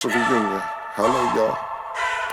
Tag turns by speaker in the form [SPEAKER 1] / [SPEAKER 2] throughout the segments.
[SPEAKER 1] Reunion. Hello, y'all.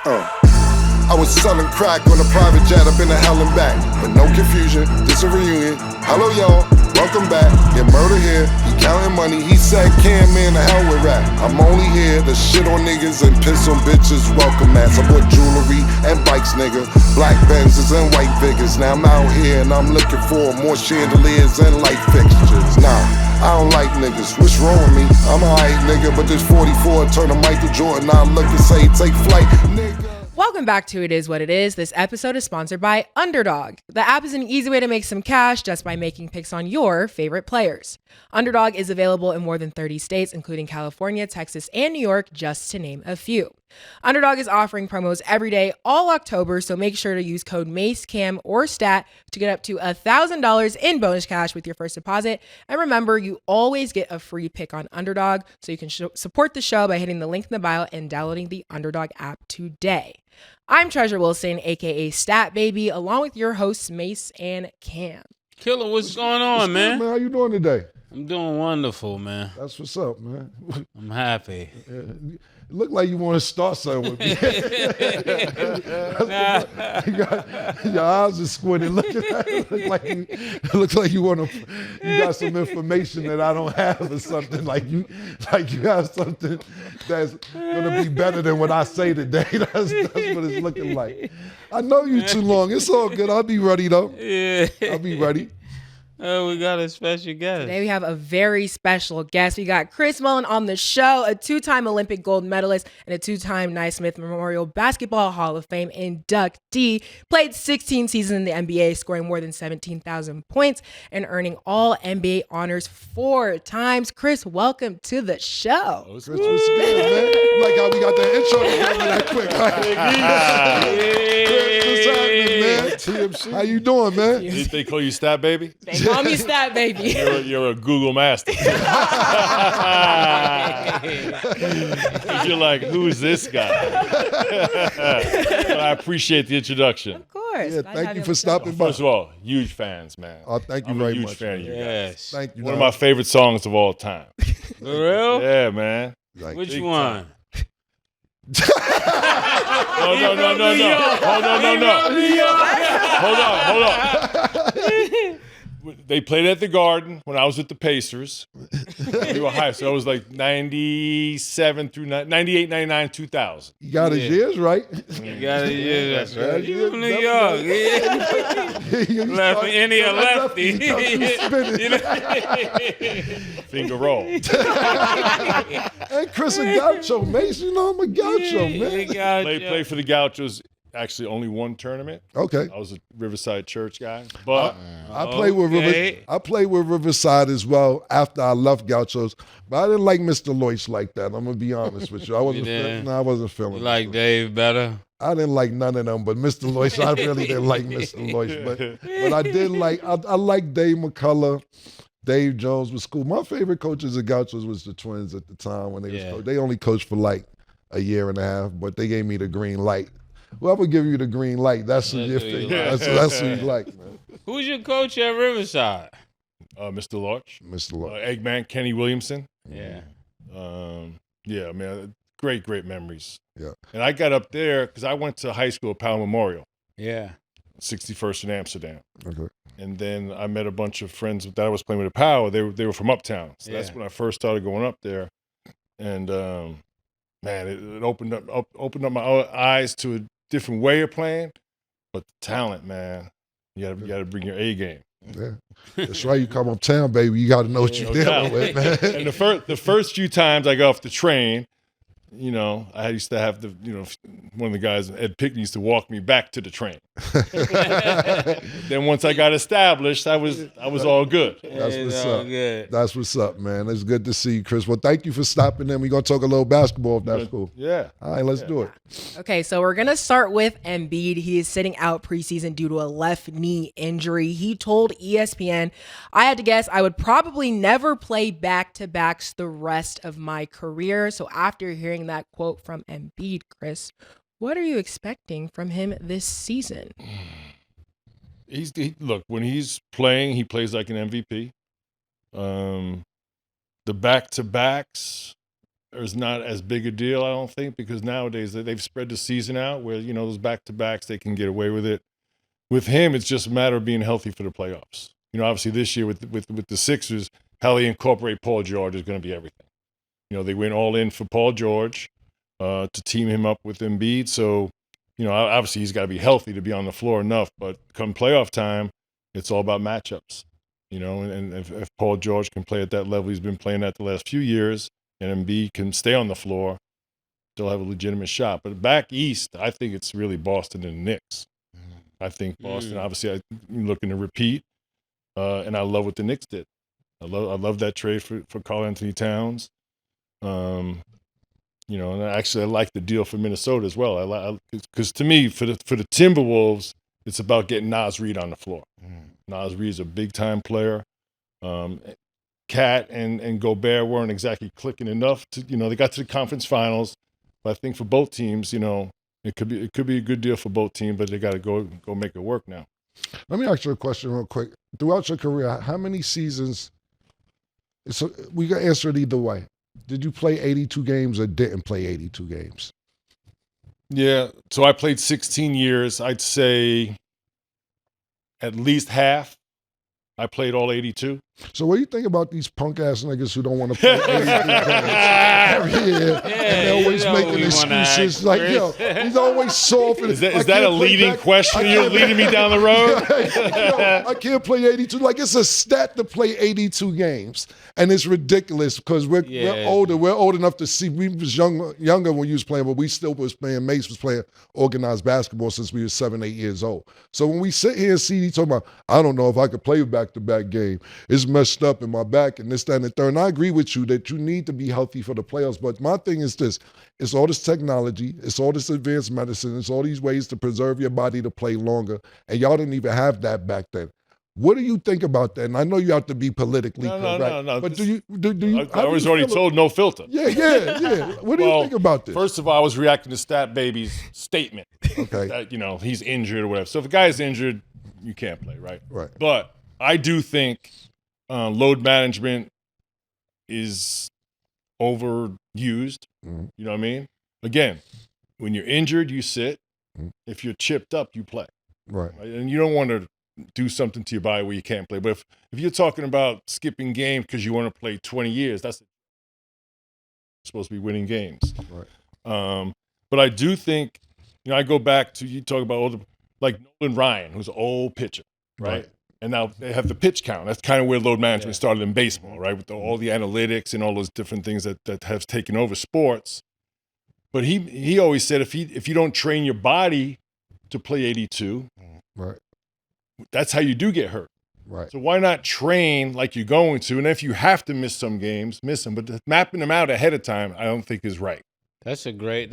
[SPEAKER 1] I was selling crack on a private jet up in the hell and back. But no confusion, this a reunion. Hello, y'all. Welcome back. Get murder here. He counting money. He said, "Can man the hell with rap." I'm only here to shit on niggas and piss on bitches. Welcome, ass. I bought jewelry and bikes, nigga. Black Benzes and white Vigors. Now I'm out here and I'm looking for more chandeliers and light fixtures. Nah. I don't like niggas, what's wrong with me? I'm a hype nigga, but this 44 turn to Michael Jordan. I look and say, take flight, nigga.
[SPEAKER 2] Welcome back to It Is What It Is. This episode is sponsored by Underdog. The app is an easy way to make some cash just by making picks on your favorite players. Underdog is available in more than 30 states, including California, Texas, and New York, just to name a few. Underdog is offering promos every day all October, so make sure to use code Mase, Cam, or STAT to get up to $1,000 in bonus cash with your first deposit. And remember, you always get a free pick on Underdog, so you can support the show by hitting the link in the bio and downloading the Underdog app today. I'm Treasure Wilson, aka Stat Baby, along with your hosts Mase and Cam.
[SPEAKER 3] Killer, what's going on, man?
[SPEAKER 1] How you doing today?
[SPEAKER 3] I'm doing wonderful, man.
[SPEAKER 1] That's what's up, man.
[SPEAKER 3] I'm happy.
[SPEAKER 1] It look like you want to start something with me. Your eyes are squinting. It looks like you want to. You got some information that I don't have, or something. Like you have something that's gonna be better than what I say today. That's what it's looking like. I know you too long. It's all good. I'll be ready though.
[SPEAKER 3] Yeah.
[SPEAKER 1] I'll be ready.
[SPEAKER 3] Oh, we got a special guest.
[SPEAKER 2] Today we have a very special guest. We got Chris Mullin on the show, a two-time Olympic gold medalist and a two-time Naismith Memorial Basketball Hall of Fame inductee. Played 16 seasons in the NBA, scoring more than 17,000 points and earning all NBA honors 4 times. Chris, welcome to the show.
[SPEAKER 1] Chris, what's good, man? Like how we got that intro together that quick. Chris, what's happening, man? TMC. How you doing, man?
[SPEAKER 4] They call you Stat Baby?
[SPEAKER 2] They call me Stat Baby.
[SPEAKER 4] You're a Google master. You're like, who's this guy? But I appreciate the introduction.
[SPEAKER 2] Of course.
[SPEAKER 1] Yeah, thank you for stopping by.
[SPEAKER 4] First of all, huge fans, man.
[SPEAKER 1] Oh, thank you
[SPEAKER 4] I'm
[SPEAKER 1] very
[SPEAKER 4] a huge
[SPEAKER 1] much.
[SPEAKER 4] fan of you guys.
[SPEAKER 3] Yes.
[SPEAKER 1] Thank you.
[SPEAKER 4] One of my favorite songs of all time.
[SPEAKER 3] For real?
[SPEAKER 4] Yeah, man.
[SPEAKER 1] Like,
[SPEAKER 3] Which
[SPEAKER 4] big
[SPEAKER 3] one?
[SPEAKER 4] No. Hold on. They played at the Garden when I was with the Pacers. We were high, so I was like 97 through 98, 99, 2000.
[SPEAKER 1] you got his years right.
[SPEAKER 3] You got it, yeah, that's right.
[SPEAKER 1] Yeah,
[SPEAKER 3] You from New York, yeah. Lefty, any a lefty.
[SPEAKER 4] Finger roll.
[SPEAKER 1] And Chris a gaucho, Mase. You know I'm a gaucho, man.
[SPEAKER 4] Play for the Gauchos. Actually, only one tournament.
[SPEAKER 1] Okay.
[SPEAKER 4] I was a Riverside Church guy, but
[SPEAKER 1] I played with Riverside as well after I left Gauchos, but I didn't like Mr. Loyce like that. I'm gonna be honest with you. I wasn't feeling
[SPEAKER 3] You
[SPEAKER 1] it.
[SPEAKER 3] like Dave better?
[SPEAKER 1] I didn't like none of them, but Mr. Loyce, I really didn't like Mr. Loyce. But I did like I like Dave McCullough. Dave Jones was cool. My favorite coaches at Gauchos was the Twins at the time when they only coached for like a year and a half, but they gave me the green light. Whoever give you the green light, that's who you think. That's who you like, man.
[SPEAKER 3] Who's your coach at Riverside?
[SPEAKER 4] Mr. Larch,
[SPEAKER 1] Mr. Larch.
[SPEAKER 4] Eggman, Kenny Williamson.
[SPEAKER 3] Yeah.
[SPEAKER 4] Yeah, man, great memories.
[SPEAKER 1] Yeah.
[SPEAKER 4] And I got up there because I went to high school at Powell Memorial,
[SPEAKER 3] Yeah.
[SPEAKER 4] 61st in Amsterdam.
[SPEAKER 1] Okay.
[SPEAKER 4] And then I met a bunch of friends that I was playing with at Powell. They were from Uptown, so that's when I first started going up there. And man, it opened up my eyes to a different way of playing. But the talent, man, you gotta bring your A game.
[SPEAKER 1] Yeah, that's right. You come uptown, baby. You got to know what you're dealing with, man.
[SPEAKER 4] And the first few times I got off the train, you know, I used to have one of the guys, Ed Pickney, used to walk me back to the train. Then once I got established, I was all good.
[SPEAKER 1] That's what's
[SPEAKER 3] all
[SPEAKER 1] up.
[SPEAKER 3] good.
[SPEAKER 1] That's what's up, man. It's good to see you, Chris. Well, thank you for stopping in. We're going to talk a little basketball if that's cool.
[SPEAKER 4] Yeah.
[SPEAKER 1] All right, let's do it.
[SPEAKER 2] Okay, so we're going to start with Embiid. He is sitting out preseason due to a left knee injury. He told ESPN, "I had to guess I would probably never play back-to-backs the rest of my career." So after hearing that quote from Embiid, Chris, what are you expecting from him this season?
[SPEAKER 4] Look, when he's playing, he plays like an MVP. The back-to-backs, is not as big a deal, I don't think, because nowadays they've spread the season out where, those back-to-backs, they can get away with it. With him, it's just a matter of being healthy for the playoffs. Obviously this year with the Sixers, how they incorporate Paul George is going to be everything. They went all in for Paul George to team him up with Embiid. So, obviously he's got to be healthy to be on the floor enough. But come playoff time, it's all about matchups. And if Paul George can play at that level he's been playing at the last few years, and Embiid can stay on the floor, they'll have a legitimate shot. But back east, I think it's really Boston and the Knicks. I think Boston, obviously, I'm looking to repeat, and I love what the Knicks did. I love that trade for Karl Anthony Towns. And I like the deal for Minnesota as well. Because to me, for the Timberwolves, it's about getting Naz Reid on the floor. Naz Reid's a big time player. Cat and Gobert weren't exactly clicking enough to, they got to the conference finals. But I think for both teams, it could be a good deal for both teams, but they got to go make it work now.
[SPEAKER 5] Let me ask you a question real quick. Throughout your career, how many seasons? So we can answer it either way. Did you play 82 games or didn't play 82 games?
[SPEAKER 4] Yeah, so I played 16 years. I'd say at least half. I played all 82.
[SPEAKER 5] So what do you think about these punk ass niggas who don't want to play 82 games every year, and they're always making excuses like, he's always soft.
[SPEAKER 4] Is that a leading question? You're leading me down the road?
[SPEAKER 5] I can't play 82. Like, it's a stat to play 82 games, and it's ridiculous because we're older. We're old enough to see. We was younger when you was playing, but we still was playing. Mase was playing organized basketball since we were 7, 8 years old. So when we sit here and see you talking about, I don't know if I could play a back-to-back game. It's messed up in my back and this, that, and the third. And I agree with you that you need to be healthy for the playoffs. But my thing is this. It's all this technology. It's all this advanced medicine. It's all these ways to preserve your body to play longer. And y'all didn't even have that back then. What do you think about that? And I know you have to be politically correct. No. But do you?
[SPEAKER 4] I was already told no filter.
[SPEAKER 5] Yeah. What do you think about this?
[SPEAKER 4] First of all, I was reacting to Stat Baby's statement.
[SPEAKER 5] Okay.
[SPEAKER 4] That, he's injured or whatever. So if a guy is injured, you can't play, right?
[SPEAKER 5] Right.
[SPEAKER 4] But I do think load management is overused.
[SPEAKER 5] Mm-hmm.
[SPEAKER 4] You know what I mean? Again, when you're injured, you sit. Mm-hmm. If you're chipped up, you play.
[SPEAKER 5] Right.
[SPEAKER 4] And you don't want to do something to your body where you can't play. But if you're talking about skipping games because you want to play 20 years, that's supposed to be winning games.
[SPEAKER 5] Right.
[SPEAKER 4] But I do think, I go back to, you talk about like Nolan Ryan, who's an old pitcher, right? And now they have the pitch count. That's kind of where load management started in baseball, right? With all the analytics and all those different things that have taken over sports. But he always said if you don't train your body to play 82,
[SPEAKER 5] right,
[SPEAKER 4] that's how you do get hurt.
[SPEAKER 5] Right.
[SPEAKER 4] So why not train like you're going to? And if you have to miss some games, miss them. But mapping them out ahead of time, I don't think is right.
[SPEAKER 3] That's a great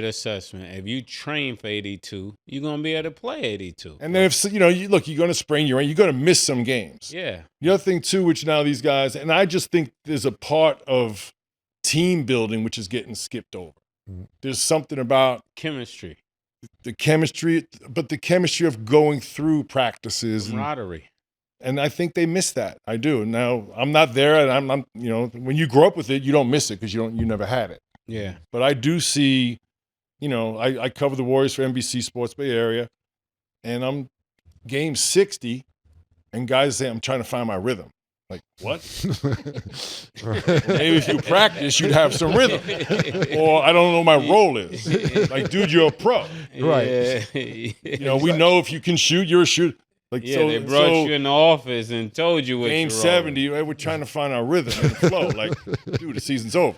[SPEAKER 3] assessment. If you train for 82, you're gonna be able to play 82.
[SPEAKER 4] And then if you're going to sprain your ankle, you're going to miss some games.
[SPEAKER 3] Yeah.
[SPEAKER 4] The other thing too, which now these guys, and I just think there's a part of team building which is getting skipped over. Mm-hmm. There's something about
[SPEAKER 3] chemistry,
[SPEAKER 4] but the chemistry of going through practices,
[SPEAKER 3] camaraderie.
[SPEAKER 4] And I think they miss that. I do. Now I'm not there, and I'm when you grow up with it, you don't miss it because you never had it.
[SPEAKER 3] Yeah.
[SPEAKER 4] But I do see, I cover the Warriors for NBC Sports Bay Area, and I'm game 60, and guys say I'm trying to find my rhythm. Like, what? Maybe if you practice, you'd have some rhythm. Or I don't know what my role is. Like, dude, you're a pro.
[SPEAKER 5] Right.
[SPEAKER 4] We know if you can shoot, you're a shooter. Like,
[SPEAKER 3] they brought you in the office and told you what
[SPEAKER 4] game 70, we're trying to find our rhythm and flow. Like, dude, the season's over.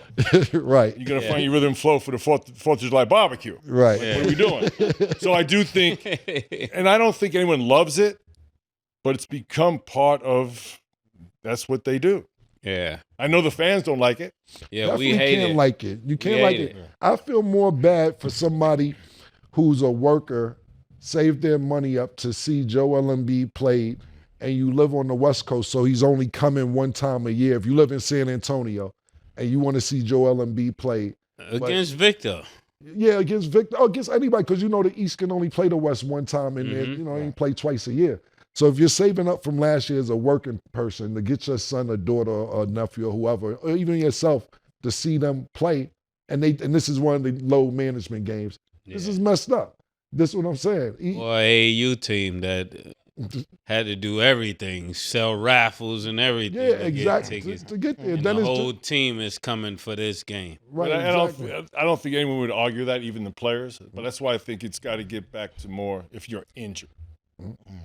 [SPEAKER 5] Right.
[SPEAKER 4] You're going to find your rhythm and flow for the 4th of July barbecue.
[SPEAKER 5] Right.
[SPEAKER 4] What are we doing? So I do think, and I don't think anyone loves it, but it's become part of, that's what they do.
[SPEAKER 3] Yeah.
[SPEAKER 4] I know the fans don't like it.
[SPEAKER 3] Yeah,
[SPEAKER 5] definitely
[SPEAKER 3] we hate
[SPEAKER 5] can't
[SPEAKER 3] it.
[SPEAKER 5] like it. You can't like it. I feel more bad for somebody who's a worker, save their money up to see Joel Embiid play, and you live on the West Coast, so he's only coming one time a year. If you live in San Antonio and you want to see Joel Embiid play.
[SPEAKER 3] Against Victor.
[SPEAKER 5] Yeah, against Victor, against anybody, because the East can only play the West one time, and he play twice a year. So if you're saving up from last year as a working person to get your son or daughter or nephew or whoever, or even yourself to see them play, and this is one of the low management games. This is messed up. This is what I'm saying.
[SPEAKER 3] Or AAU team that had to do everything, sell raffles and everything.
[SPEAKER 5] Yeah, exactly. To get there.
[SPEAKER 3] And
[SPEAKER 5] then
[SPEAKER 3] the whole team is coming for this game.
[SPEAKER 5] Right,
[SPEAKER 4] exactly. I don't think anyone would argue that, even the players. But that's why I think it's got to get back to more if you're injured.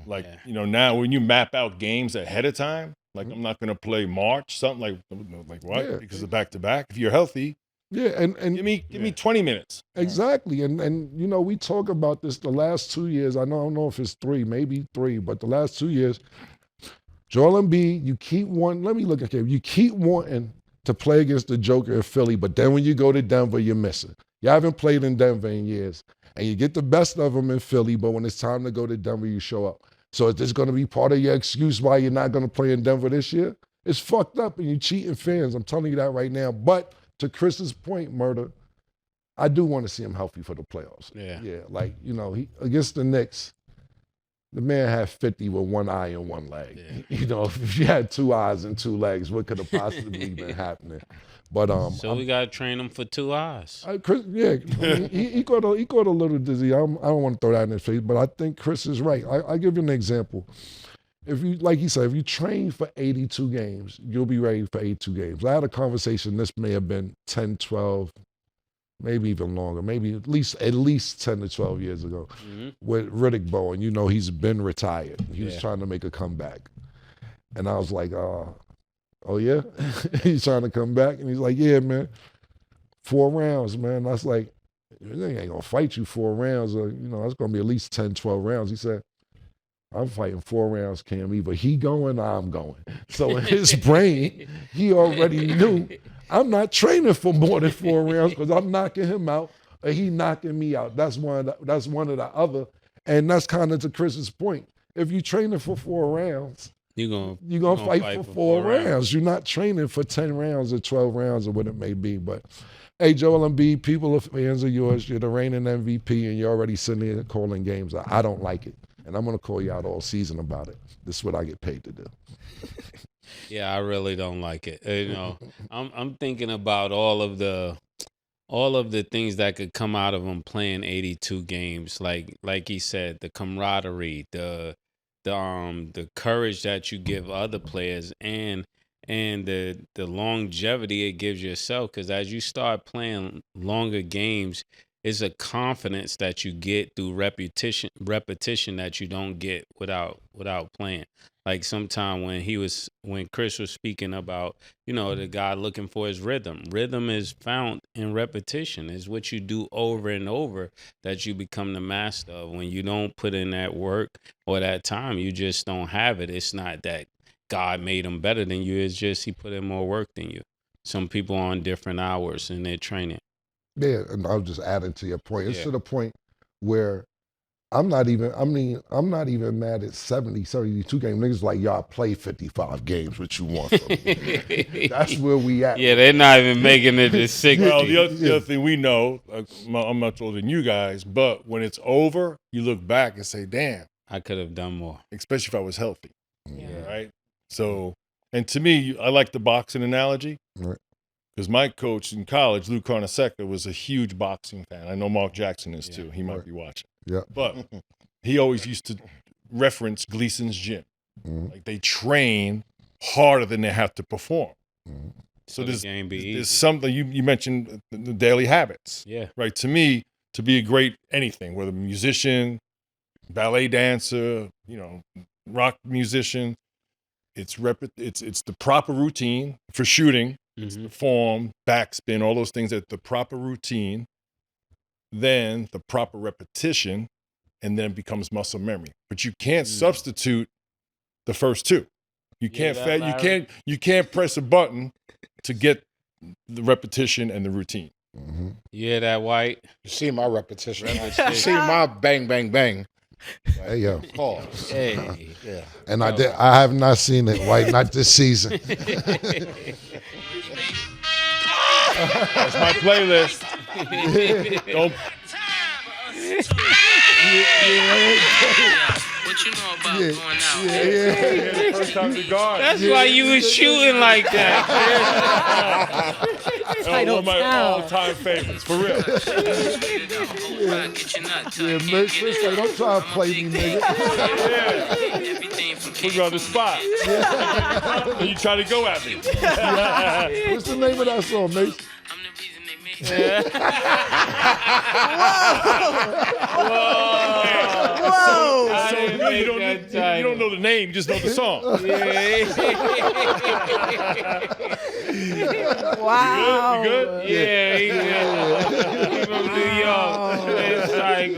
[SPEAKER 4] Like, now when you map out games ahead of time, like I'm not going to play March, something like what? Yeah. Because of back-to-back. If you're healthy,
[SPEAKER 5] and
[SPEAKER 4] give me 20 minutes.
[SPEAKER 5] Exactly. And we talk about this the last 2 years. I don't know if it's maybe three, but the last 2 years, Joel Embiid, you keep wanting to play against the Joker in Philly, but then when you go to Denver, you're missing. You haven't played in Denver in years. And you get the best of them in Philly, but when it's time to go to Denver, you show up. So is this going to be part of your excuse why you're not going to play in Denver this year? It's fucked up and you're cheating fans. I'm telling you that right now. But to Chris's point, Murder, I do want to see him healthy for the playoffs. Yeah. Like, he against the Knicks, the man had 50 with one eye and one leg. Yeah. If you had 2 eyes and 2 legs, what could have possibly been happening? But
[SPEAKER 3] so we gotta train him for 2 eyes.
[SPEAKER 5] Chris, he got a little dizzy. I don't want to throw that in his face, but I think Chris is right. I give you an example. If you, like he said, if you train for 82 games, you'll be ready for 82 games. I had a conversation. This may have been 10, 12, maybe even longer, maybe at least 10 to 12 years ago, with Riddick Bowen. He's been retired. He was trying to make a comeback, and I was like, oh yeah, he's trying to come back, and he's like, yeah, man, 4 rounds, man. I was like, they ain't gonna fight you 4 rounds, or that's gonna be at least 10, 12 rounds. He said, I'm fighting 4 rounds, Cam. Either he going or I'm going. So in his brain, he already knew I'm not training for more than 4 rounds because I'm knocking him out or he knocking me out. That's one of the other, and that's kind of to Chris's point. If you're training for 4 rounds, you're gonna fight for 4 rounds. You're not training for 10 rounds or 12 rounds or what it may be. But hey, Joel Embiid, people are fans of yours. You're the reigning MVP, and you're already sitting there calling games. I don't like it, and I'm gonna call you out all season about it. This is what I get paid to do.
[SPEAKER 3] Yeah, I really don't like it. I'm thinking about all of the things that could come out of him playing 82 games. Like he said, the camaraderie, the courage that you give other players, and the longevity it gives yourself. Because as you start playing longer games, it's a confidence that you get through repetition that you don't get without playing. Like sometime when Chris was speaking about, the guy looking for his rhythm. Rhythm is found in repetition. It's what you do over and over that you become the master of. When you don't put in that work or that time, you just don't have it. It's not that God made him better than you. It's just he put in more work than you. Some people are on different hours in their training.
[SPEAKER 5] Yeah, and I was just adding to your point. It's to the point where I'm not even mad at 72 games. Niggas like, y'all play 55 games, what you want from me. That's where we at.
[SPEAKER 3] Yeah, they're not even making it to 60.
[SPEAKER 4] Well, the other thing we know, I'm much older than you guys, but when it's over, you look back and say, damn.
[SPEAKER 3] I could have done more.
[SPEAKER 4] Especially if I was healthy. Yeah. Right? So, and to me, I like the boxing analogy. Right. Because my coach in college, Lou Carnesecca, was a huge boxing fan. I know Mark Jackson is too. He might be watching.
[SPEAKER 5] Yeah.
[SPEAKER 4] But he always used to reference Gleason's gym. Like they train harder than they have to perform. So there's something, you mentioned the daily habits.
[SPEAKER 3] Yeah.
[SPEAKER 4] Right. To me, to be a great anything, whether musician, ballet dancer, rock musician, it's the proper routine for shooting. It's the form, backspin, all those things at the proper routine, then the proper repetition, and then it becomes muscle memory. But you can't substitute the first two. You can't press a button to get the repetition and the routine.
[SPEAKER 3] You hear that, White?
[SPEAKER 6] You see my repetition. You see my bang, bang, bang.
[SPEAKER 5] Hey, yo.
[SPEAKER 6] Pause.
[SPEAKER 3] Hey.
[SPEAKER 6] Yeah.
[SPEAKER 5] And I have not seen it, White, not this season.
[SPEAKER 4] That's my playlist. Don't.
[SPEAKER 7] What you know about going out?
[SPEAKER 4] First time to guard.
[SPEAKER 3] That's why you was shooting like that.
[SPEAKER 2] Title
[SPEAKER 4] One of my
[SPEAKER 2] town.
[SPEAKER 4] all-time favorites, for real.
[SPEAKER 5] Yeah, Mase like, don't try to play me, nigga.
[SPEAKER 4] Put me on the spot. And you try to go at me.
[SPEAKER 5] What's the name of that song, Mase?
[SPEAKER 2] Whoa!
[SPEAKER 4] So you don't know the name, you just know the song.
[SPEAKER 2] Wow.
[SPEAKER 4] You good?
[SPEAKER 3] Yeah, he from New York. It's like,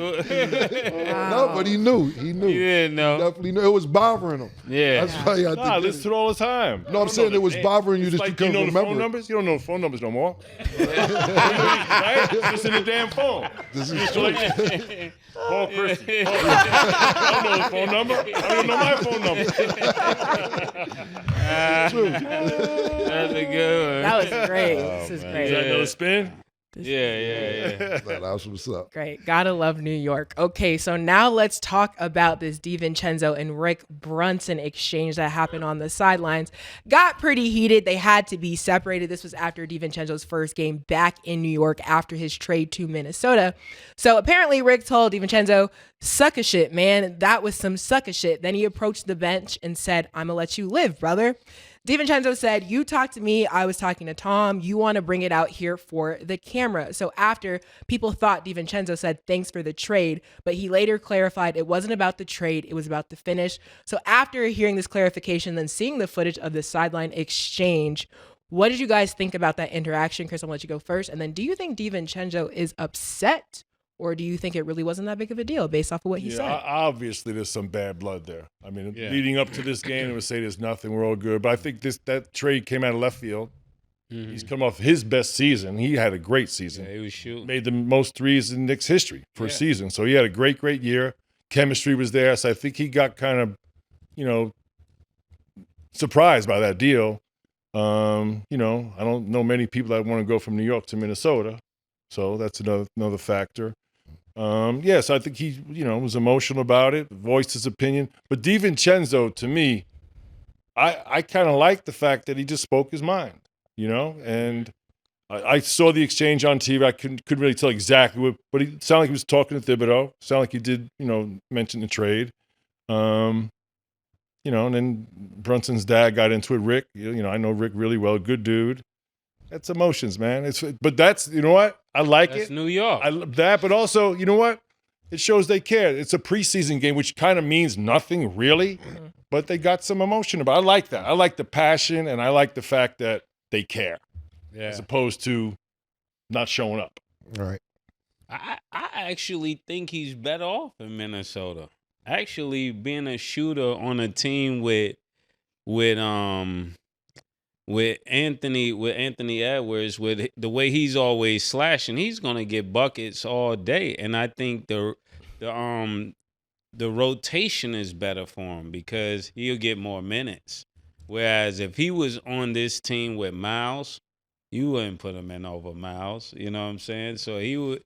[SPEAKER 5] No, but he knew. He knew.
[SPEAKER 3] you didn't know.
[SPEAKER 5] Definitely knew. It was bothering him.
[SPEAKER 3] Yeah.
[SPEAKER 5] That's why I
[SPEAKER 4] Nah, I
[SPEAKER 5] think.
[SPEAKER 4] listen to it all the time.
[SPEAKER 5] No, I'm saying it was bothering you
[SPEAKER 4] It's
[SPEAKER 5] that
[SPEAKER 4] like,
[SPEAKER 5] you couldn't
[SPEAKER 4] know the
[SPEAKER 5] remember.
[SPEAKER 4] phone numbers? You don't know the phone numbers no more. Right? It's just in the damn phone.
[SPEAKER 5] This
[SPEAKER 4] You
[SPEAKER 5] is
[SPEAKER 4] used to like, Paul Christie. I don't know his phone number. I don't know my phone number.
[SPEAKER 5] true.
[SPEAKER 3] That's a good one.
[SPEAKER 2] That was great. This is
[SPEAKER 4] Is
[SPEAKER 2] great.
[SPEAKER 4] that another spin?
[SPEAKER 3] Yeah.
[SPEAKER 5] That's what's up.
[SPEAKER 2] Great. Gotta love New York. Okay, so now let's talk about this DiVincenzo and Rick Brunson exchange that happened on the sidelines. Got pretty heated. They had to be separated. This was after DiVincenzo's first game back in New York after his trade to Minnesota. So apparently Rick told DiVincenzo, sucker shit, man. That was some sucker shit. Then he approached the bench and said, I'ma let you live, brother. DiVincenzo said, you talked to me, I was talking to Tom. You want to bring it out here for the camera. So after, people thought DiVincenzo said, thanks for the trade, but he later clarified it wasn't about the trade, it was about the finish. So after hearing this clarification, then seeing the footage of the sideline exchange, what did you guys think about that interaction? Chris, I'll let you go first. And then do you think DiVincenzo is upset? Or do you think it really wasn't that big of a deal based off of what he said?
[SPEAKER 4] Obviously there's some bad blood there. I mean,
[SPEAKER 3] Yeah.
[SPEAKER 4] leading up to this game, they would say there's nothing, we're all good. But I think that trade came out of left field.
[SPEAKER 3] Mm-hmm.
[SPEAKER 4] He's come off his best season. He had a great season.
[SPEAKER 3] Yeah, he was shooting.
[SPEAKER 4] Made the most threes in Knicks history for a season. So he had a great year. Chemistry was there. So I think he got kind of, surprised by that deal. I don't know many people that want to go from New York to Minnesota. So that's another factor. So I think he, was emotional about it, voiced his opinion. But DiVincenzo, to me, I kind of like the fact that he just spoke his mind, and I saw the exchange on TV. I couldn't really tell exactly what, but it sounded like he was talking to Thibodeau. Sounded like he did, mention the trade. And then Brunson's dad got into it. Rick, I know Rick really well, good dude. That's emotions, man. But that's, you know what? I like
[SPEAKER 3] That's
[SPEAKER 4] it.
[SPEAKER 3] New York.
[SPEAKER 4] I love that, but also, you know what? It shows they care. It's a preseason game, which kind of means nothing really, but they got some emotion about it. I like that. I like the passion, and I like the fact that they care, as opposed to not showing up.
[SPEAKER 5] All right.
[SPEAKER 3] I actually think he's better off in Minnesota. Actually, being a shooter on a team with Anthony Edwards, with the way he's always slashing, he's gonna get buckets all day. And I think the rotation is better for him because he'll get more minutes. Whereas if he was on this team with Miles, you wouldn't put him in over Miles. You know what I'm saying? So he would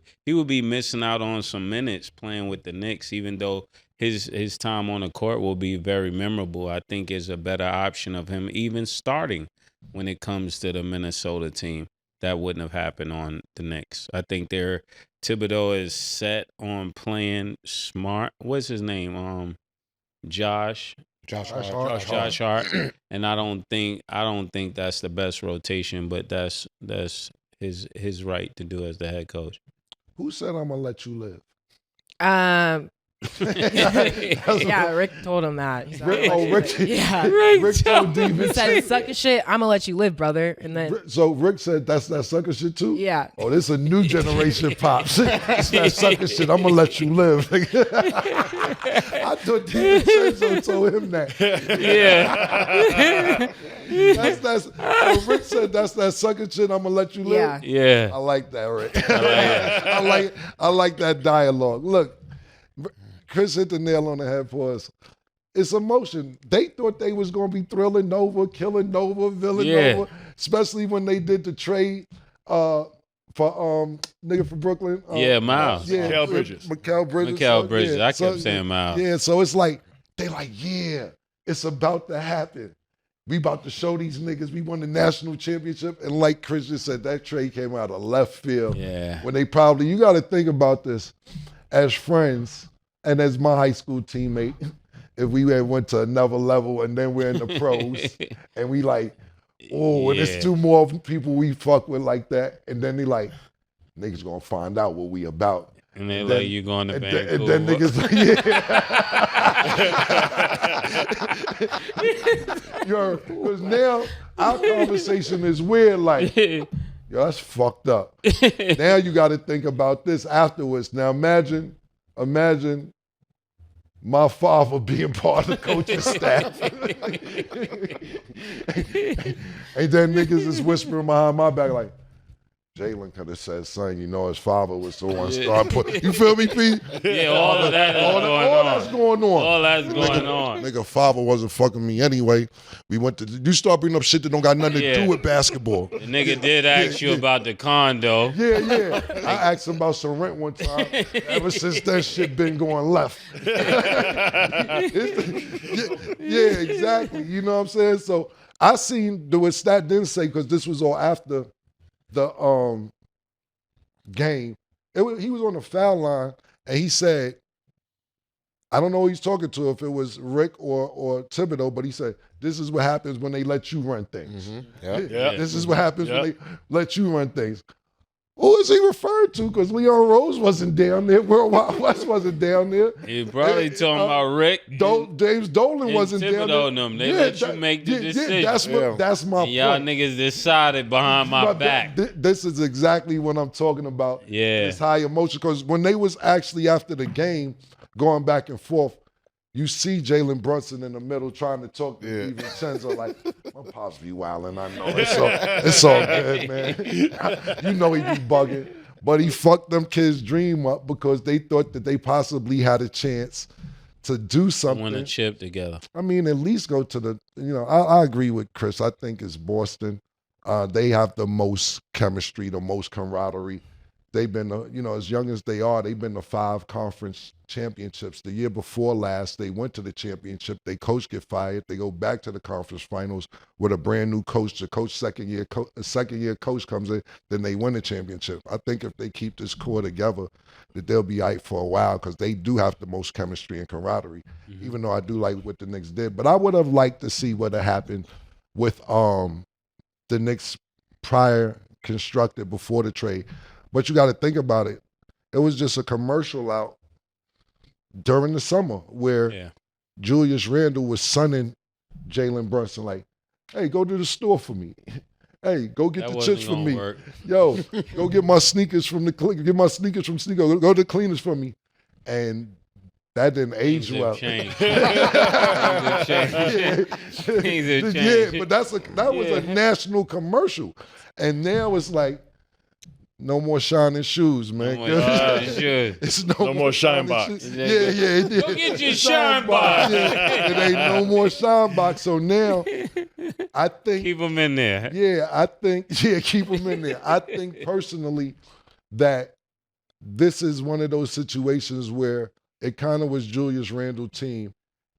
[SPEAKER 3] be missing out on some minutes playing with the Knicks, even though his time on the court will be very memorable. I think is a better option of him even starting when it comes to the Minnesota team. That wouldn't have happened on the Knicks. I think Thibodeau is set on playing smart. What's his name? Josh Hart. And I don't think that's the best rotation, but that's his right to do as the head coach.
[SPEAKER 5] Who said I'm gonna let you live?
[SPEAKER 2] Yeah, Rick told him that. He's like,
[SPEAKER 5] Rick
[SPEAKER 2] Rick
[SPEAKER 5] told
[SPEAKER 2] he
[SPEAKER 5] DiVincenzo.
[SPEAKER 2] said, sucker shit, I'm gonna let you live, brother. And then
[SPEAKER 5] So Rick said that's that sucker shit too?
[SPEAKER 2] Yeah.
[SPEAKER 5] Oh, this a new generation pops. It's that sucker shit. I'm gonna let you live. I thought DiVincenzo told him that.
[SPEAKER 3] Yeah.
[SPEAKER 5] That's Rick said that's that sucker shit. I'm gonna let you live.
[SPEAKER 3] Yeah.
[SPEAKER 5] I like that, Rick. I like that dialogue. Look, Chris hit the nail on the head for us. It's emotion. They thought they was gonna be thrilling Nova, killing Nova, Villanova, especially when they did the trade for nigga from Brooklyn.
[SPEAKER 3] Miles.
[SPEAKER 4] Mikal Bridges.
[SPEAKER 5] Mikal Bridges.
[SPEAKER 3] Mikal Bridges. I kept saying Miles.
[SPEAKER 5] Yeah, so it's like they like, yeah, it's about to happen. We about to show these niggas we won the national championship. And like Chris just said, that trade came out of left field.
[SPEAKER 3] Yeah.
[SPEAKER 5] When they probably, you got to think about this as friends and as my high school teammate. If we had went to another level and then we're in the pros and we like, and there's 2 more people we fuck with like that. And then they like, niggas gonna find out what we about.
[SPEAKER 3] And they let you go on the Vancouver.
[SPEAKER 5] And then niggas like, Yo, because now our conversation is weird, like, yo, that's fucked up. Now you got to think about this afterwards. Now imagine my father being part of the coaching staff. And then niggas is whispering behind my back like, Jalen could have said, son, you know his father was the one started put. You feel me, P?
[SPEAKER 3] Yeah, all of that is going on.
[SPEAKER 5] All that's going on.
[SPEAKER 3] All that's going on.
[SPEAKER 1] Nigga, father wasn't fucking me anyway. We went to, you start bringing up shit that don't got nothing to do with basketball.
[SPEAKER 3] The nigga did ask you about the condo.
[SPEAKER 5] Yeah. I asked him about some rent one time. Ever since that shit been going left. Yeah, exactly. You know what I'm saying? So I seen what Stat didn't say, because this was all after the game. He was on the foul line and he said, I don't know who he's talking to, if it was Rick or Thibodeau, but he said, this is what happens when they let you run things.
[SPEAKER 6] Yeah.
[SPEAKER 5] This is what happens when they let you run things. Who is he referring to? Because Leon Rose wasn't down there. Worldwide West wasn't down there.
[SPEAKER 3] He probably talking about Rick.
[SPEAKER 5] James Dolan wasn't down there.
[SPEAKER 3] And them. They let you make the decision.
[SPEAKER 5] That's my
[SPEAKER 3] and y'all
[SPEAKER 5] point.
[SPEAKER 3] niggas decided behind my back.
[SPEAKER 5] This is exactly what I'm talking about.
[SPEAKER 3] Yeah.
[SPEAKER 5] This high emotion. Because when they was actually after the game, going back and forth, you see Jalen Brunson in the middle trying to talk to DiVincenzo like, my pops be wildin', I know. It's all good, man. You know he be bugging. But he fucked them kids' dream up because they thought that they possibly had a chance to do something.
[SPEAKER 3] Win a chip together.
[SPEAKER 5] I mean, at least go to the, I agree with Chris. I think it's Boston. They have the most chemistry, the most camaraderie. They've been, as young as they are, they've been to 5 conference championships. The year before last, they went to the championship. Their coach get fired. They go back to the conference finals with a brand new coach. The coach second year coach comes in, then they win the championship. I think if they keep this core together, that they'll be out for a while, because they do have the most chemistry and camaraderie. Even though I do like what the Knicks did, but I would have liked to see what had happened with the Knicks prior constructed before the trade. But you got to think about it. It was just a commercial out during the summer where Julius Randle was sunning Jalen Brunson like, hey, go to the store for me. Hey, go get the chips for me.
[SPEAKER 3] Work.
[SPEAKER 5] Yo, go get my sneakers from Sneaker. Go to the cleaners for me. And that didn't age well.
[SPEAKER 3] Things have changed.
[SPEAKER 5] Yeah, but that was a national commercial. And now it's like, no more shining shoes, man.
[SPEAKER 3] No more shining shoes.
[SPEAKER 5] It's
[SPEAKER 4] No more shine box.
[SPEAKER 5] Shoes. Yeah.
[SPEAKER 3] Go get your shine box.
[SPEAKER 5] Yeah. It ain't no more shine box. So now, I think
[SPEAKER 3] Keep them in there.
[SPEAKER 5] keep them in there. I think personally that this is one of those situations where it kind of was Julius Randle's team,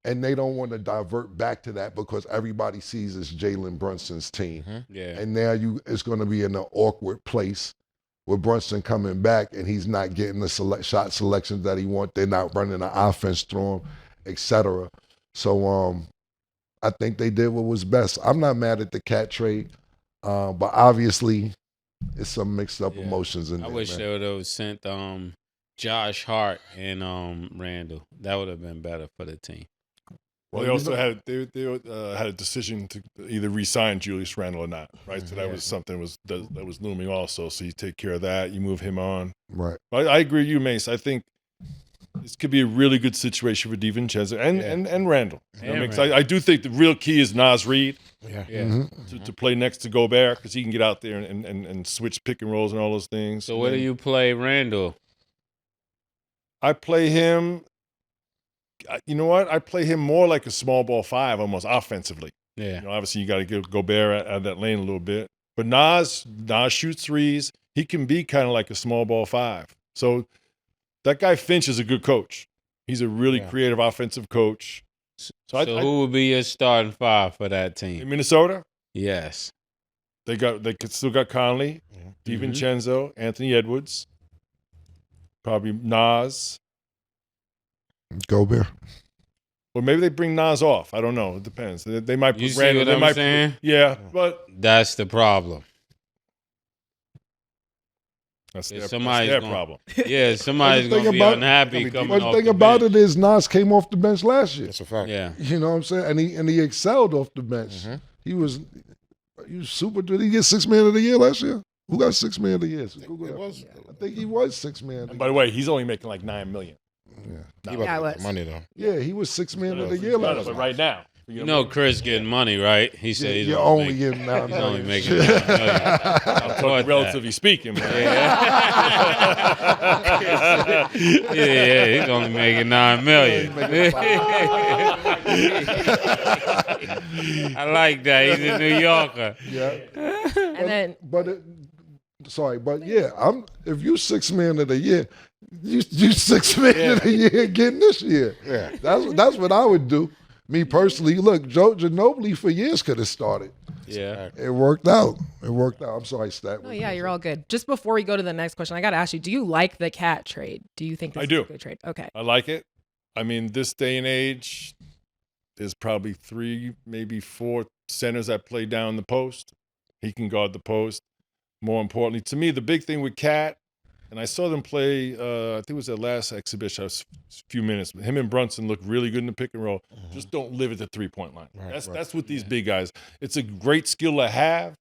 [SPEAKER 5] and they don't want to divert back to that because everybody sees it's Jalen Brunson's team.
[SPEAKER 3] Yeah.
[SPEAKER 5] And now it's going to be in an awkward place with Brunson coming back and he's not getting the shot selections that he wants. They're not running the offense through him, etc. So I think they did what was best. I'm not mad at the Cat trade, but obviously it's some mixed up emotions in there.
[SPEAKER 3] I wish they would have sent Josh Hart and Randall. That would have been better for the team.
[SPEAKER 4] Well, they also had a decision to either re-sign Julius Randle or not, right? So that was something that was looming also. So you take care of that, you move him on.
[SPEAKER 5] Right.
[SPEAKER 4] But I agree with you, Mase. I think this could be a really good situation for DiVincenzo and Randle. I do think the real key is Naz Reid to play next to Gobert, because he can get out there and switch pick and rolls and all those things.
[SPEAKER 3] So where do you play Randle?
[SPEAKER 4] I play him. You know what? I play him more like a small ball 5, almost offensively.
[SPEAKER 3] Yeah.
[SPEAKER 4] Obviously, you got to get Gobert out of that lane a little bit. But Naz shoots threes. He can be kind of like a small ball 5. So that guy Finch is a good coach. He's a really creative offensive coach.
[SPEAKER 3] So who would be your starting five for that
[SPEAKER 4] in
[SPEAKER 3] team?
[SPEAKER 4] Minnesota,
[SPEAKER 3] Yes.
[SPEAKER 4] they still got Conley, DiVincenzo, Anthony Edwards, probably Nas.
[SPEAKER 5] Gobert.
[SPEAKER 4] Or maybe they bring Nas off. I don't know. It depends. They might put
[SPEAKER 3] You see
[SPEAKER 4] Randall.
[SPEAKER 3] what
[SPEAKER 4] They
[SPEAKER 3] I'm
[SPEAKER 4] might
[SPEAKER 3] saying?
[SPEAKER 4] yeah, but
[SPEAKER 3] That's the problem.
[SPEAKER 4] that's
[SPEAKER 3] Somebody's
[SPEAKER 4] their
[SPEAKER 3] gonna-
[SPEAKER 4] problem.
[SPEAKER 3] Yeah, somebody's
[SPEAKER 5] But the
[SPEAKER 3] going
[SPEAKER 5] thing
[SPEAKER 3] to be
[SPEAKER 5] about-
[SPEAKER 3] unhappy
[SPEAKER 4] But
[SPEAKER 3] coming
[SPEAKER 5] But
[SPEAKER 3] off
[SPEAKER 5] the thing
[SPEAKER 3] the
[SPEAKER 5] about
[SPEAKER 3] bench.
[SPEAKER 5] it is Nas came off the bench last year.
[SPEAKER 6] That's a fact.
[SPEAKER 3] Yeah.
[SPEAKER 5] You know what I'm saying? And he excelled off the bench. He was super. Did he get 6 man of the year last year? Who got 6 man of the year? Google
[SPEAKER 6] It
[SPEAKER 5] that.
[SPEAKER 6] was.
[SPEAKER 5] I think he was 6 man.
[SPEAKER 4] And by the way, he's only making like $9 million.
[SPEAKER 6] He about
[SPEAKER 2] Yeah,
[SPEAKER 6] to
[SPEAKER 2] it
[SPEAKER 6] get
[SPEAKER 2] was.
[SPEAKER 6] the money though.
[SPEAKER 5] Yeah, he was 6 man of the year
[SPEAKER 4] No,
[SPEAKER 5] last
[SPEAKER 4] but
[SPEAKER 5] year.
[SPEAKER 4] right now,
[SPEAKER 3] You know Chris getting money, right? He said he's
[SPEAKER 5] You're
[SPEAKER 3] only
[SPEAKER 5] only
[SPEAKER 3] making,
[SPEAKER 5] getting 9
[SPEAKER 3] he's only
[SPEAKER 5] million.
[SPEAKER 3] making $9 million. I thought that.
[SPEAKER 4] relatively speaking, man.
[SPEAKER 3] Yeah, he's only making $9 million. I like that. He's a New Yorker.
[SPEAKER 5] Yeah.
[SPEAKER 2] And then
[SPEAKER 5] But if you 6 man of the year, you 6 man of the year again this year.
[SPEAKER 6] Yeah.
[SPEAKER 5] That's what I would do. Me personally, look, Joe Ginobili for years could have started.
[SPEAKER 3] Yeah.
[SPEAKER 5] It worked out. I'm sorry, Stat.
[SPEAKER 2] oh yeah, you're all good. Just before we go to the next question, I got to ask you: do you like the Cat trade? Do you think this
[SPEAKER 4] I
[SPEAKER 2] is
[SPEAKER 4] do.
[SPEAKER 2] a good trade? Okay.
[SPEAKER 4] I like it. I mean, this day and age, there's probably 3, maybe 4 centers that play down the post. He can guard the post. More importantly, to me, the big thing with Cat, and I saw them play, I think it was their last exhibition, a few minutes. Him and Brunson look really good in the pick and roll. Just don't live at the 3-point line. That's with these big guys. It's a great skill to have,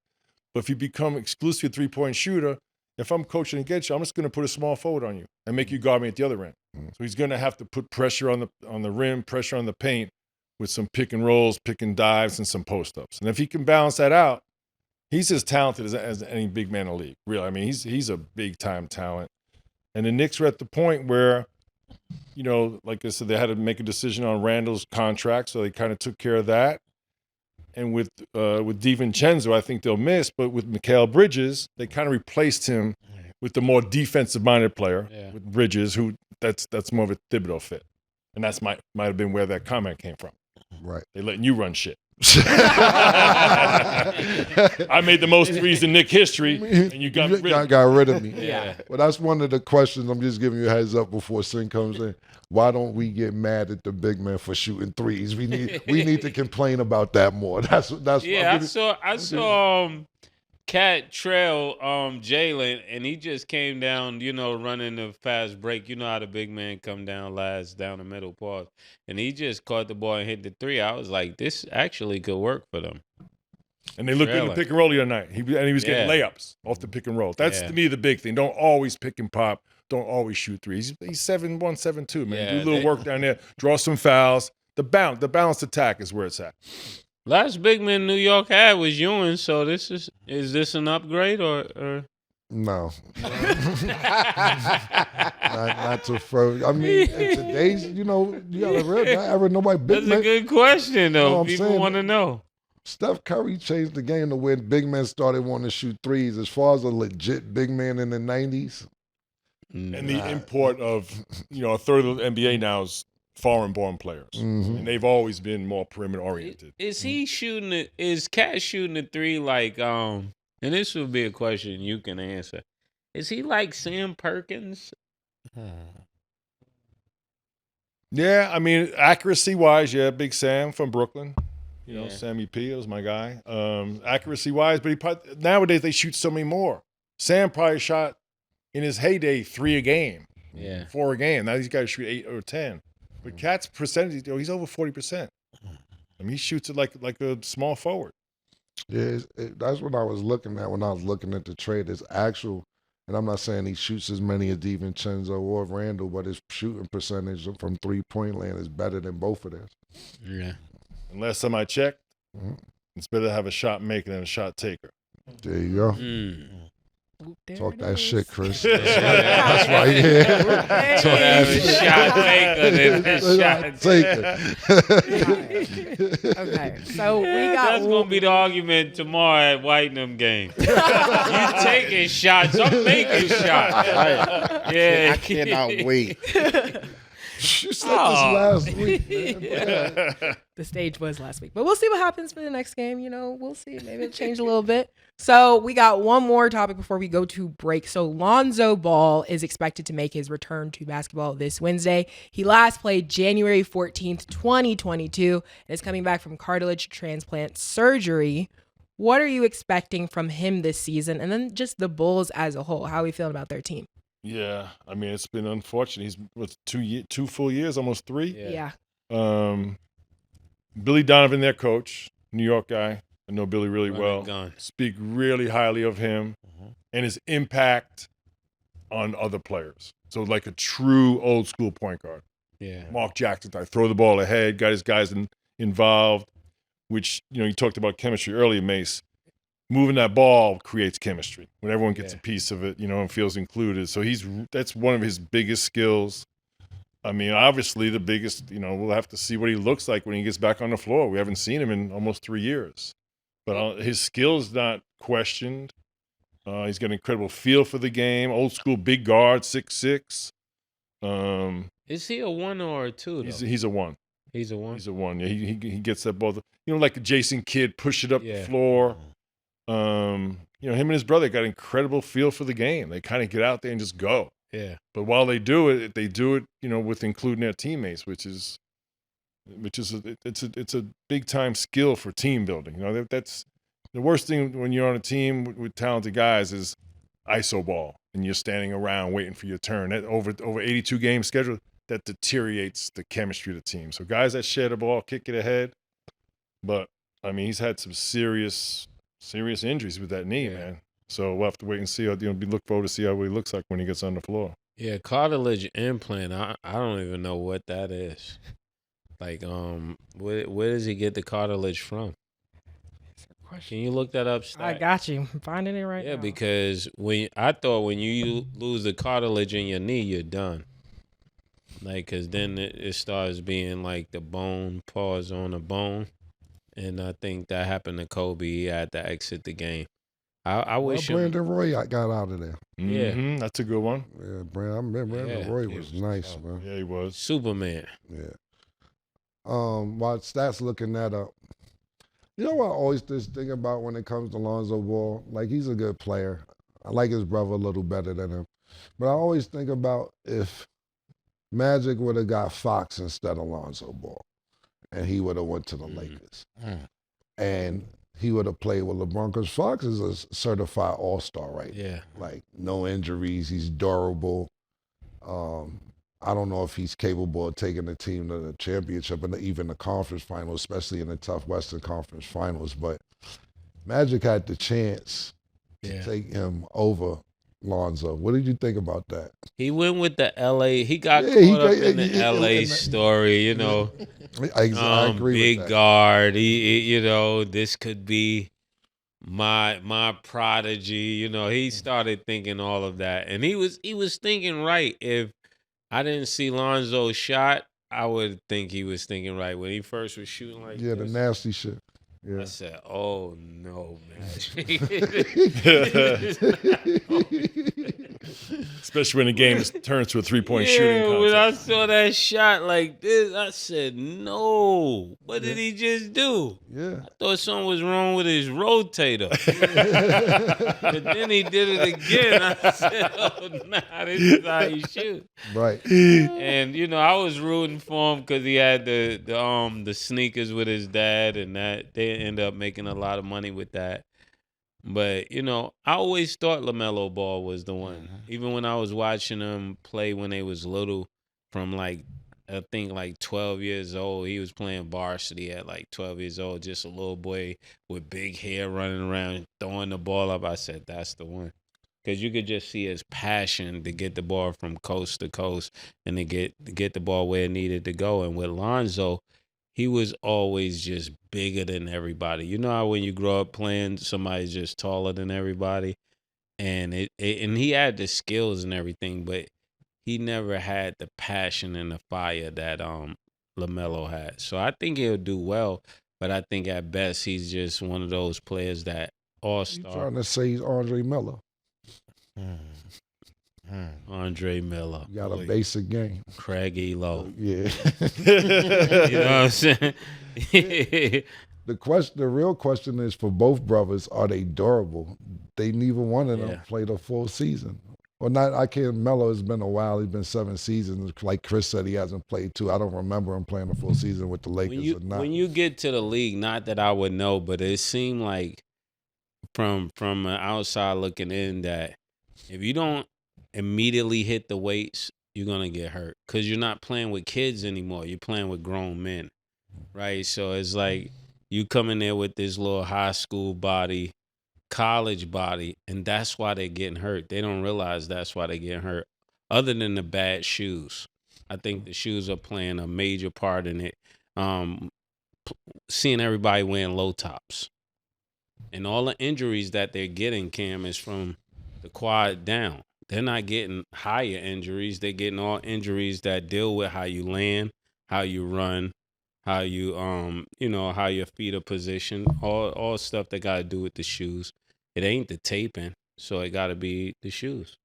[SPEAKER 4] but if you become exclusively a 3-point shooter, if I'm coaching against you, I'm just going to put a small forward on you and make you guard me at the other end. So he's going to have to put pressure on the rim, pressure on the paint with some pick and rolls, pick and dives, and some post-ups. And if he can balance that out, he's as talented as any big man in the league. Really, I mean, he's a big-time talent. And the Knicks are at the point where, you know, like I said, they had to make a decision on Randall's contract, so they kind of took care of that. And with DiVincenzo, I think they'll miss. But with Mikal Bridges, they kind of replaced him with the more defensive-minded player, with Bridges, who that's more of a Thibodeau fit. And that's might have been where that comment came from.
[SPEAKER 5] Right.
[SPEAKER 4] They letting you run shit. I made the most threes in Knick history, and you got
[SPEAKER 5] rid of me.
[SPEAKER 3] Yeah.
[SPEAKER 5] Well, that's one of the questions. I'm just giving you a heads up before Sin comes in. Why don't we get mad at the big man for shooting threes? We need to complain about that more. That's
[SPEAKER 3] Yeah, I saw Cat trail Jalen, and he just came down, you know, running the fast break. You know how the big man come down last down the middle pause, and he just caught the ball and hit the 3. I was like, this actually could work for them.
[SPEAKER 4] And they looked good in the pick and roll the other night. He was getting layups off the pick and roll. That's to me the big thing. Don't always pick and pop. Don't always shoot threes. He's 7'1", 7'2", man.
[SPEAKER 3] Yeah,
[SPEAKER 4] Do a little work down there. Draw some fouls. The balanced attack is where it's at.
[SPEAKER 3] Last big man New York had was Ewing, so is this an upgrade or?
[SPEAKER 5] No. not to further. I mean, in today's, you know, you gotta realize not ever nobody big
[SPEAKER 3] That's
[SPEAKER 5] man.
[SPEAKER 3] a good question though.
[SPEAKER 5] No, I'm
[SPEAKER 3] People
[SPEAKER 5] saying-
[SPEAKER 3] want to know.
[SPEAKER 5] Steph Curry changed the game to where big men started wanting to shoot threes. As far as a legit big man in the 90s,
[SPEAKER 4] And the import of, you know, a third of the NBA now is foreign-born players. And they've always been more perimeter-oriented.
[SPEAKER 3] Is he shooting it? Is Cat shooting the 3 like and this would be a question you can answer. Is he like Sam Perkins?
[SPEAKER 4] Yeah, I mean, accuracy-wise, yeah, Big Sam from Brooklyn. You know,
[SPEAKER 3] Yeah.
[SPEAKER 4] Sammy P was my guy. Accuracy-wise, but nowadays they shoot so many more. Sam probably shot, in his heyday, 3 a game.
[SPEAKER 3] Yeah.
[SPEAKER 4] 4 a game. Now these guys shoot 8 or 10. But Cat's percentage, he's over 40%. I mean, he shoots it like a small forward.
[SPEAKER 5] yeah, that's what I was looking at when I was looking at the trade. His actual, and I'm not saying he shoots as many as DiVincenzo or Randall, but his shooting percentage from 3-point land is better than both of theirs.
[SPEAKER 3] Yeah.
[SPEAKER 4] And last time I checked, it's better to have a shot maker than a shot taker.
[SPEAKER 5] There you go.
[SPEAKER 2] There
[SPEAKER 5] Talk
[SPEAKER 2] it
[SPEAKER 5] that
[SPEAKER 2] is.
[SPEAKER 5] shit, Chris. That's right here.
[SPEAKER 3] So have a shot taker than a shot
[SPEAKER 5] Take
[SPEAKER 2] Okay, so we got.
[SPEAKER 3] That's gonna be the argument tomorrow at Whitenham game. You taking shots, I'm making shots.
[SPEAKER 6] I cannot wait.
[SPEAKER 5] You said this last week, man.
[SPEAKER 2] The stage was last week, but we'll see what happens for the next game. We'll see. Maybe it'll change a little bit. So we got one more topic before we go to break. So Lonzo Ball is expected to make his return to basketball this Wednesday. He last played January 14th, 2022, and is coming back from cartilage transplant surgery. What are you expecting from him this season? And then just the Bulls as a whole. How are we feeling about their team?
[SPEAKER 4] Yeah, I mean, it's been unfortunate. He's with 2 full years, almost 3.
[SPEAKER 2] Yeah.
[SPEAKER 4] Billy Donovan, their coach, New York guy. I know Billy really well.
[SPEAKER 3] Gun.
[SPEAKER 4] Speak really highly of him and his impact on other players. So like a true old school point guard.
[SPEAKER 3] Yeah.
[SPEAKER 4] Mark Jackson, I throw the ball ahead, got his guys involved, which, you talked about chemistry earlier, Mase. Moving that ball creates chemistry when everyone gets a piece of it, and feels included. So that's one of his biggest skills. I mean, obviously the biggest, we'll have to see what he looks like when he gets back on the floor. We haven't seen him in almost 3 years. But his skill's not questioned. He's got an incredible feel for the game. Old school big guard, 6'6".
[SPEAKER 3] Is he a 1 or a 2, though?
[SPEAKER 4] He's a 1.
[SPEAKER 3] He's a 1?
[SPEAKER 4] He's a 1. Yeah, he gets that ball. Like Jason Kidd, push it up the floor. Him and his brother got incredible feel for the game. They kind of get out there and just go.
[SPEAKER 3] Yeah.
[SPEAKER 4] But while they do it, with including their teammates, which is a big time skill for team building. That's the worst thing when you're on a team with talented guys is ISO ball and you're standing around waiting for your turn. That over 82 game schedule, that deteriorates the chemistry of the team. So guys that share the ball, kick it ahead. But I mean, he's had some serious injuries with that knee, man. So we'll have to wait and see. Look forward to see how he looks like when he gets on the floor.
[SPEAKER 3] Yeah, cartilage implant. I don't even know what that is. Like, where does he get the cartilage from? Can you look that up, Stack?
[SPEAKER 2] I got you. I'm finding it right now.
[SPEAKER 3] Yeah, because I thought when you lose the cartilage in your knee, you're done. Like, because then it starts being like the bone pause on the bone. And I think that happened to Kobe. He had to exit the game. I wish
[SPEAKER 5] Brandon Roy got out of there.
[SPEAKER 4] Yeah, that's a good one.
[SPEAKER 5] Yeah, Brandon Roy was nice, man.
[SPEAKER 4] Yeah, he was.
[SPEAKER 3] Superman.
[SPEAKER 5] Yeah. While Stats looking that up, what I always just think about when it comes to Lonzo Ball? Like, he's a good player. I like his brother a little better than him. But I always think about if Magic would have got Fox instead of Lonzo Ball, and he would have went to the Lakers. And he would have played with LeBron, because Fox is a certified all-star right now. Like, no injuries. He's durable. I don't know if he's capable of taking the team to the championship and even the conference finals, especially in the tough Western Conference finals. But Magic had the chance to take him over Lonzo. What did you think about that?
[SPEAKER 3] He went with the L.A. He got caught up in the L.A. story,
[SPEAKER 5] I agree
[SPEAKER 3] big
[SPEAKER 5] with that.
[SPEAKER 3] guard. He this could be my prodigy. He started thinking all of that, and he was thinking right. If I didn't see Lonzo's shot, I would think he was thinking right when he first was shooting like
[SPEAKER 5] the
[SPEAKER 3] this.
[SPEAKER 5] nasty shit. Yeah.
[SPEAKER 3] I said, "Oh no, man!"
[SPEAKER 4] Especially when the game turns to a 3-point shooting contest.
[SPEAKER 3] When I saw that shot like this, I said, "No! What did he just do?"
[SPEAKER 5] Yeah.
[SPEAKER 3] I thought something was wrong with his rotator. But then he did it again. I said, "Oh, nah, this is how you shoot."
[SPEAKER 5] Right.
[SPEAKER 3] And I was rooting for him because he had the sneakers with his dad, and that they ended up making a lot of money with that. But I always thought LaMelo Ball was the one. Even when I was watching him play when they was little, from I think 12 years old, he was playing varsity at 12 years old, just a little boy with big hair running around throwing the ball up. I said, that's the one. Because you could just see his passion to get the ball from coast to coast and to get the ball where it needed to go. And with Lonzo, he was always just bigger than everybody. You know how when you grow up playing, somebody's just taller than everybody? And and he had the skills and everything, but he never had the passion and the fire that LaMelo had. So I think he'll do well, but I think at best he's just one of those players that all-star.
[SPEAKER 5] You trying to say he's Andre Miller?
[SPEAKER 3] Andre Miller.
[SPEAKER 5] You got a basic game.
[SPEAKER 3] Craig Elo.
[SPEAKER 5] Yeah.
[SPEAKER 3] You know what I'm saying?
[SPEAKER 5] The real question is for both brothers: are they durable? They neither one of them played a full season. Well, not I can't. Melo has been a while. He's been 7 seasons. Like Chris said, he hasn't played 2. I don't remember him playing a full season with the Lakers or not.
[SPEAKER 3] When you get to the league, not that I would know, but it seemed like from an outside looking in that if you don't immediately hit the weights, you're gonna get hurt because you're not playing with kids anymore. You're playing with grown men, right? So it's like you come in there with this little high school body, college body, and that's why they're getting hurt. They don't realize that's why they're getting hurt. Other than the bad shoes, I think the shoes are playing a major part in it. Seeing everybody wearing low tops, and all the injuries that they're getting, Cam, is from the quad down. They're not getting higher injuries. They're getting all injuries that deal with how you land, how you run, how you how your feet are positioned, all stuff that got to do with the shoes. It ain't the taping, so it got to be the shoes.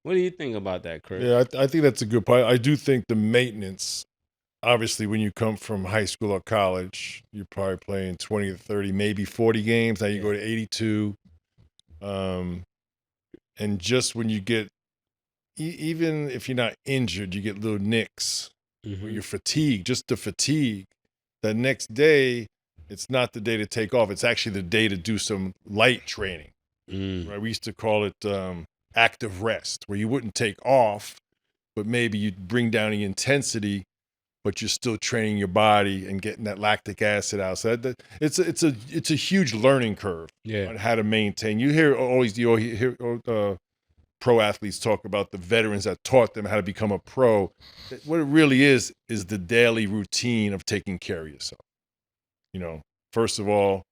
[SPEAKER 3] What do you think about that, Chris?
[SPEAKER 4] Yeah, I think that's a good point. I do think the maintenance, obviously, when you come from high school or college, you're probably playing 20 to 30, maybe 40 games. Now you go to 82. And just when you get, even if you're not injured, you get little nicks where you're fatigued, just the fatigue. The next day, it's not the day to take off. It's actually the day to do some light training. Right? We used to call it active rest, where you wouldn't take off, but maybe you'd bring down the intensity, but you're still training your body and getting that lactic acid out. So it's a huge learning curve on how to maintain. You hear pro athletes talk about the veterans that taught them how to become a pro. What it really is the daily routine of taking care of yourself. First of all,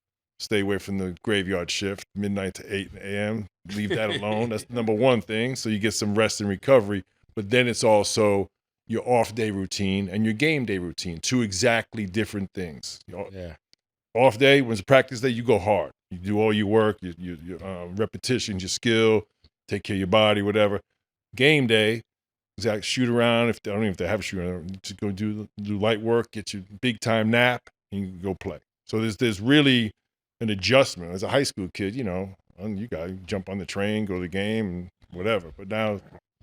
[SPEAKER 4] stay away from the graveyard shift, midnight to 8 a.m. Leave that alone. That's number one thing. So you get some rest and recovery. But then it's also your off day routine and your game day routine, 2 exactly different things. Off day, when it's practice day, you go hard. You do all your work, your repetitions, your skill, take care of your body, whatever. Game day, exactly, shoot around. I don't even have to have a shoot around. Just go do light work, get your big time nap, and you can go play. So there's really an adjustment. As a high school kid, you got to jump on the train, go to the game, and whatever. But now,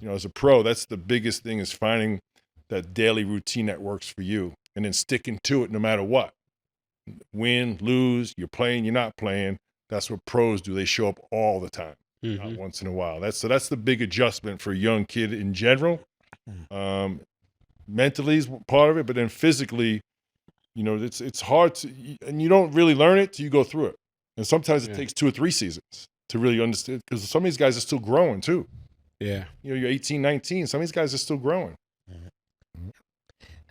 [SPEAKER 4] as a pro, that's the biggest thing, is finding that daily routine that works for you and then sticking to it no matter what. Win, lose, you're playing, you're not playing. That's what pros do. They show up all the time, not once in a while. That's the big adjustment for a young kid in general. Mentally is part of it, but then physically, it's hard to, and you don't really learn it till you go through it. And sometimes it takes 2 or 3 seasons to really understand, because some of these guys are still growing too.
[SPEAKER 3] Yeah.
[SPEAKER 4] You're 18, 19. Some of these guys are still growing.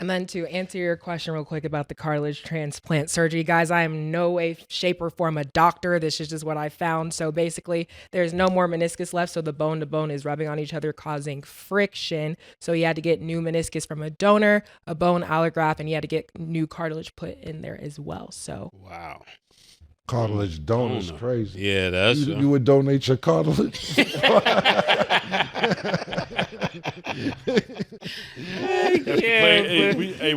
[SPEAKER 2] And then to answer your question real quick about the cartilage transplant surgery, guys, I am no way, shape, or form a doctor. This is just what I found. So basically, there's no more meniscus left. So the bone to bone is rubbing on each other, causing friction. So he had to get new meniscus from a donor, a bone allograft, and he had to get new cartilage put in there as well. So
[SPEAKER 3] wow.
[SPEAKER 5] Cartilage donor is crazy.
[SPEAKER 3] Yeah, that's
[SPEAKER 5] you would donate your cartilage.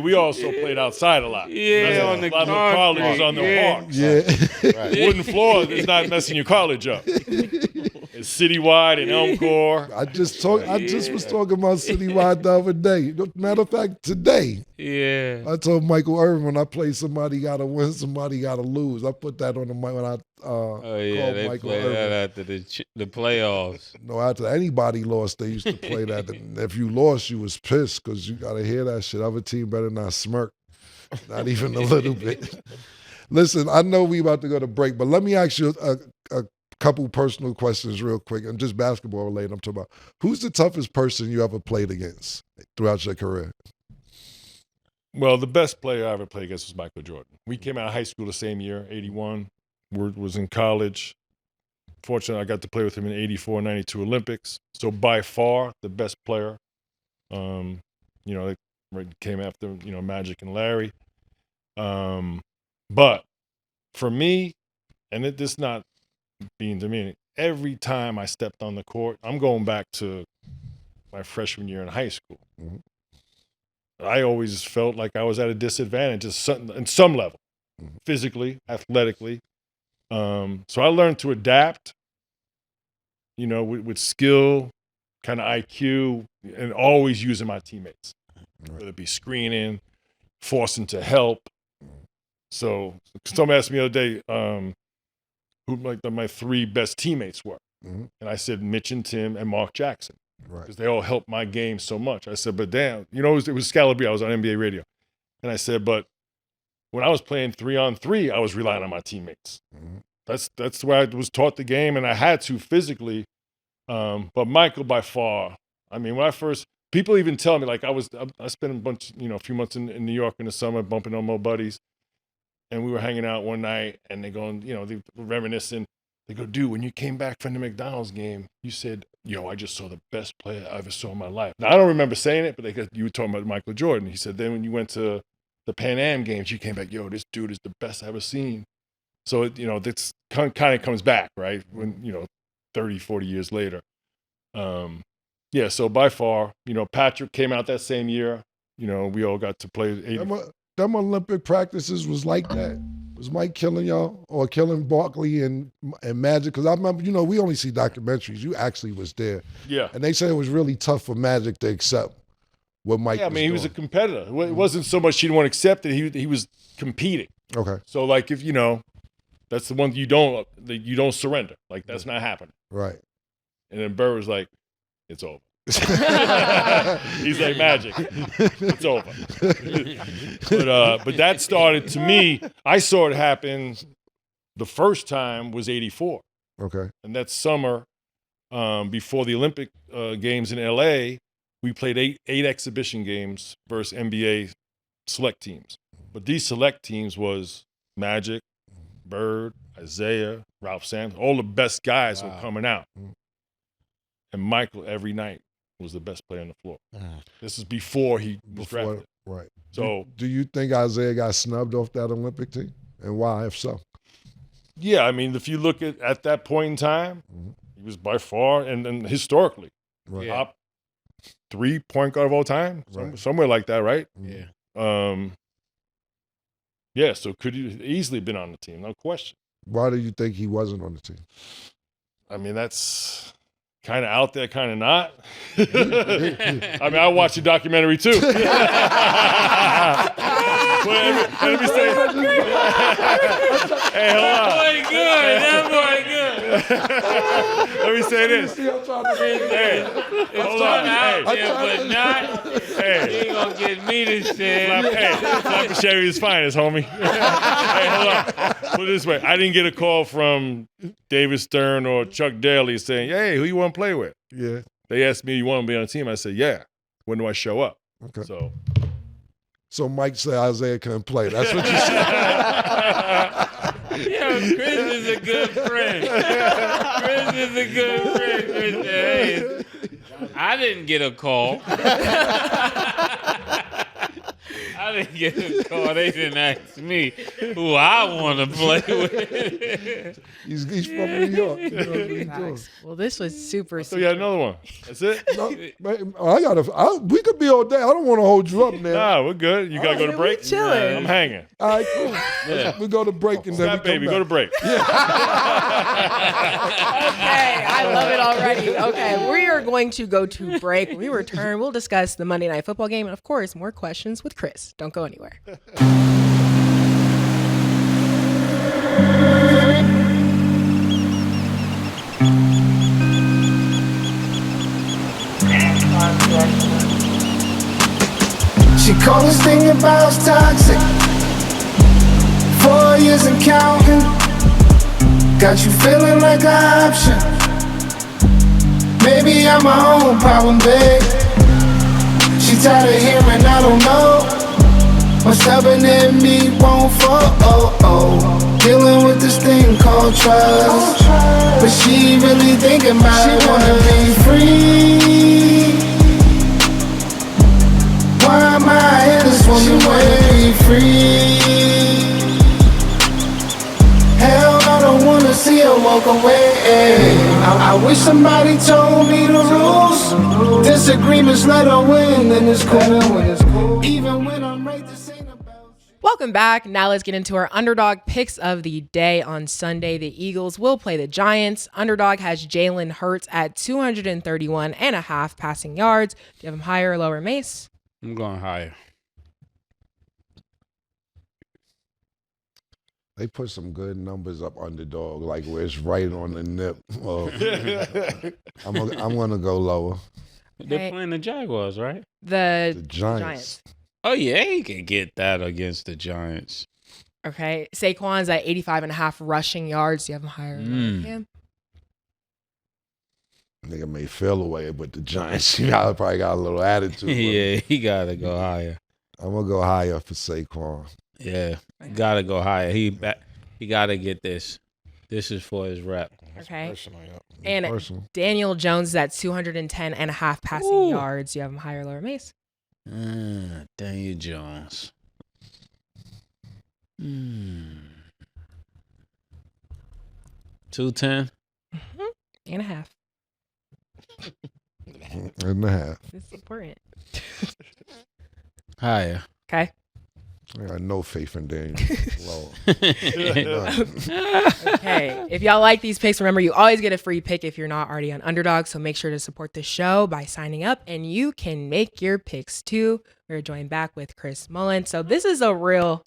[SPEAKER 4] We also played outside a lot.
[SPEAKER 3] Yeah, on the
[SPEAKER 4] cartilage on the Hawks.
[SPEAKER 5] Yeah,
[SPEAKER 4] right. Wooden floor is not messing your college up. It's Citywide and Elmcore.
[SPEAKER 5] I just was talking about Citywide the other day. Matter of fact, today.
[SPEAKER 3] Yeah.
[SPEAKER 5] I told Michael Irvin, when I play somebody got to win, somebody got to lose. I put that on the mic when I called
[SPEAKER 3] they
[SPEAKER 5] Michael
[SPEAKER 3] play
[SPEAKER 5] Irvin.
[SPEAKER 3] that after the playoffs.
[SPEAKER 5] No, after anybody lost, they used to play that. If you lost, you was pissed because you got to hear that shit. Other team better not smirk. Not even a little bit. Listen, I know we about to go to break, but let me ask you a couple personal questions real quick, and just basketball related. I'm talking about, who's the toughest person you ever played against throughout your career?
[SPEAKER 4] Well, the best player I ever played against was Michael Jordan. We came out of high school the same year, 81. Was in college. Fortunately, I got to play with him in 84, 92 Olympics. So by far the best player. They came after, Magic and Larry. But for me, and this not being demeaning, every time I stepped on the court, I'm going back to my freshman year in high school. I always felt like I was at a disadvantage in some level, physically, athletically. So I learned to adapt, with skill, kind of IQ, and always using my teammates, whether it be screening, forcing to help. So someone asked me the other day who my 3 best teammates were. And I said Mitch and Tim and Mark Jackson. Because they all helped my game so much. I said, but damn, it was Scalabria. I was on NBA radio. And I said, but when I was playing 3-on-3, I was relying on my teammates. That's the way I was taught the game, and I had to physically. But Michael, by far, I mean, when I first, people even tell me, like I spent a few months in New York in the summer bumping on my buddies. And we were hanging out one night, and they going, they were reminiscing. They go, dude, when you came back from the McDonald's game, you said, I just saw the best player I ever saw in my life. Now, I don't remember saying it, but you were talking about Michael Jordan. He said, then when you went to the Pan Am games, you came back, this dude is the best I've ever seen. So, that's kind of comes back, right? When, 30, 40 years later. So by far, Patrick came out that same year. We all got to play 80.
[SPEAKER 5] Them Olympic practices was like that. Was Mike killing y'all or killing Barkley and Magic? Because I remember, we only see documentaries. You actually was there.
[SPEAKER 4] Yeah.
[SPEAKER 5] And they said it was really tough for Magic to accept what Mike was doing.
[SPEAKER 4] He was a competitor. It wasn't so much he didn't want to accept it. He was competing.
[SPEAKER 5] Okay.
[SPEAKER 4] So, like, if, that's the one you don't surrender. Like, that's not happening.
[SPEAKER 5] Right.
[SPEAKER 4] And then Burr was like, it's over. He's like, Magic, it's over. But that started, to me, I saw it happen. The first time was 84.
[SPEAKER 5] Okay.
[SPEAKER 4] And that summer, before the Olympic games in LA, we played eight exhibition games versus NBA select teams. But these select teams was Magic, Bird, Isaiah, Ralph Sampson, all the best guys were coming out. And Michael every night was the best player on the floor. This is before he was drafted.
[SPEAKER 5] Right.
[SPEAKER 4] So,
[SPEAKER 5] do you think Isaiah got snubbed off that Olympic team? And why, if so?
[SPEAKER 4] Yeah, I mean, if you look at that point in time, he was by far, and historically, top 3 point guard of all time, somewhere like that, right?
[SPEAKER 3] Yeah.
[SPEAKER 4] So could he easily been on the team, no question.
[SPEAKER 5] Why do you think he wasn't on the team?
[SPEAKER 4] I mean, that's kind of out there, kind of not. I mean, I watched the documentary too. Let me say, hey, hold on.
[SPEAKER 3] That boy good.
[SPEAKER 4] Let me say this. Hey, hold on. Hey,
[SPEAKER 3] You ain't gonna get me to say.
[SPEAKER 4] Flapper Chevy is finest, homie. Hey, hold on. Put it this way. I didn't get a call from David Stern or Chuck Daly saying, hey, who you want to play with?
[SPEAKER 5] Yeah.
[SPEAKER 4] They asked me, you want to be on the team? I said, yeah. When do I show up?
[SPEAKER 5] Okay.
[SPEAKER 4] So
[SPEAKER 5] Mike said Isaiah couldn't play. That's what you said.
[SPEAKER 3] Chris is a good friend. Chris said, hey, I didn't get a call. They didn't ask me who I want to play with.
[SPEAKER 5] He's from New York.
[SPEAKER 2] Well, this was super.
[SPEAKER 4] So you had another one. That's it?
[SPEAKER 5] No, we could be all day. I don't want to hold you up now.
[SPEAKER 4] Nah, we're good. You got to go to break?
[SPEAKER 2] Chilling.
[SPEAKER 4] I'm hanging.
[SPEAKER 5] All right, cool. Yeah. We go to break and then we come
[SPEAKER 4] baby,
[SPEAKER 5] back.
[SPEAKER 4] go to break.
[SPEAKER 2] Okay, I love it already. Okay, we are going to go to break. When we return, we'll discuss the Monday Night Football game and, of course, more questions with Chris. Don't go anywhere.
[SPEAKER 8] She called this thing about toxic. 4 years and counting. Got you feeling like an option. Maybe I'm my own problem, babe. She tired of hearing I don't know. What's stubborn in me won't fall. Dealing with this thing called trust. But she really thinking about it. She wanna be free. Why am I in this woman? She wanna be free. Hell, I don't wanna see her walk away. I wish somebody told me the rules. Disagreements let her win, and it's cool. Even when I'm right, this ain't about you.
[SPEAKER 2] Welcome back. Now let's get into our Underdog picks of the day. On Sunday, the Eagles will play the Giants. Underdog has Jalen Hurts at 231.5 passing yards. Do you have him higher or lower, Mase?
[SPEAKER 3] I'm going higher.
[SPEAKER 5] They put some good numbers up Underdog, like where it's right on the nip. I'm gonna go lower.
[SPEAKER 3] They're playing the Jaguars, right?
[SPEAKER 2] The
[SPEAKER 5] Giants.
[SPEAKER 3] Oh, yeah, he can get that against the Giants.
[SPEAKER 2] Okay. Saquon's at 85.5 rushing yards. Do you have him higher or lower, Cam?
[SPEAKER 5] Nigga may feel away, but the Giants, probably got a little attitude.
[SPEAKER 3] Yeah, he got to go higher.
[SPEAKER 5] I'm gonna go higher for Saquon.
[SPEAKER 3] Yeah, got to go higher. He got to get this. This is for his rep.
[SPEAKER 2] Okay.
[SPEAKER 6] Personal, yeah.
[SPEAKER 2] And
[SPEAKER 5] Personal.
[SPEAKER 2] Daniel Jones is at 210.5 passing yards. Do you have him higher or lower, Mase?
[SPEAKER 3] Daniel Jones. 210.
[SPEAKER 2] And a half.
[SPEAKER 5] And a half.
[SPEAKER 2] This is important.
[SPEAKER 3] Higher.
[SPEAKER 2] Okay.
[SPEAKER 5] I got no faith in Daniel. Low.
[SPEAKER 2] Okay. If y'all like these picks, remember you always get a free pick if you're not already on Underdog. So make sure to support the show by signing up, and you can make your picks too. We're joined back with Chris Mullin. So this is a real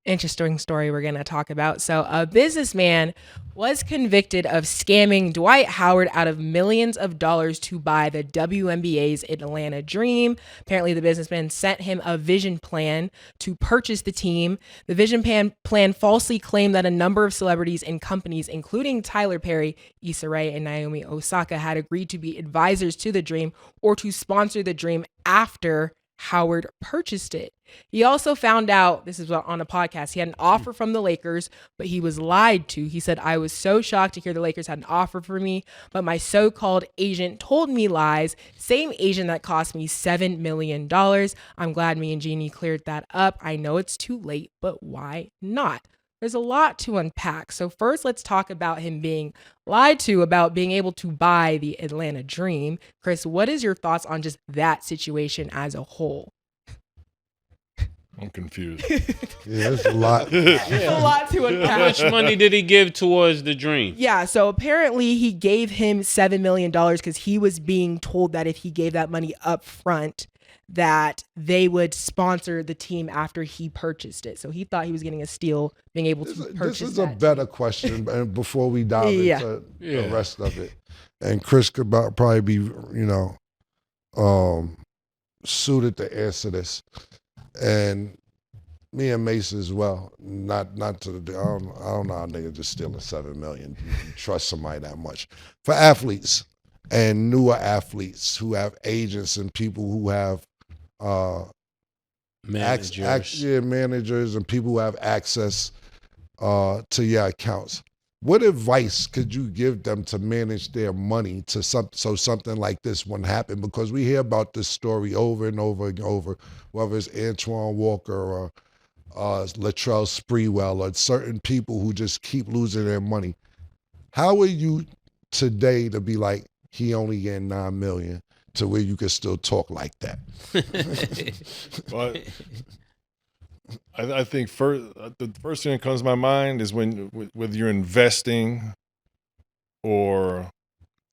[SPEAKER 2] interesting story we're going to talk about. So a businessman was convicted of scamming Dwight Howard out of millions of dollars to buy the WNBA's Atlanta Dream. Apparently, the businessman sent him a vision plan to purchase the team. The vision plan falsely claimed that a number of celebrities and companies, including Tyler Perry, Issa Rae, and Naomi Osaka, had agreed to be advisors to the Dream or to sponsor the Dream after Howard purchased it. He also found out, this is on a podcast, he had an offer from the Lakers, but he was lied to. He said, I was so shocked to hear the Lakers had an offer for me, but my so-called agent told me lies. Same agent that cost me $7 million. I'm glad me and Jeannie cleared that up. I know it's too late, but why not? There's a lot to unpack. So first, let's talk about him being lied to about being able to buy the Atlanta Dream. Chris, what is your thoughts on just that situation as a whole?
[SPEAKER 4] I'm confused.
[SPEAKER 5] Yeah, it's a lot.
[SPEAKER 2] It's a lot to unpack.
[SPEAKER 3] How much money did he give towards the Dream?
[SPEAKER 2] Yeah, so apparently he gave him $7 million because he was being told that if he gave that money up front, that they would sponsor the team after he purchased it. So he thought he was getting a steal, being able to purchase
[SPEAKER 5] This is a
[SPEAKER 2] that
[SPEAKER 5] better question and before we dive
[SPEAKER 2] Yeah.
[SPEAKER 5] into the rest of it. And Chris could probably be, suited to answer this. And me and Mase as well. Not to the I don't know how niggas just stealing $7 million. You trust somebody that much. For athletes and newer athletes who have agents and people who have
[SPEAKER 3] Managers.
[SPEAKER 5] managers and people who have access to your accounts. What advice could you give them to manage their money so something like this wouldn't happen? Because we hear about this story over and over and over, whether it's Antoine Walker or Latrell Sprewell or certain people who just keep losing their money. How are you today to be like, he only getting $9 million, to where you can still talk like that?
[SPEAKER 4] But I think the first thing that comes to my mind is whether you're investing or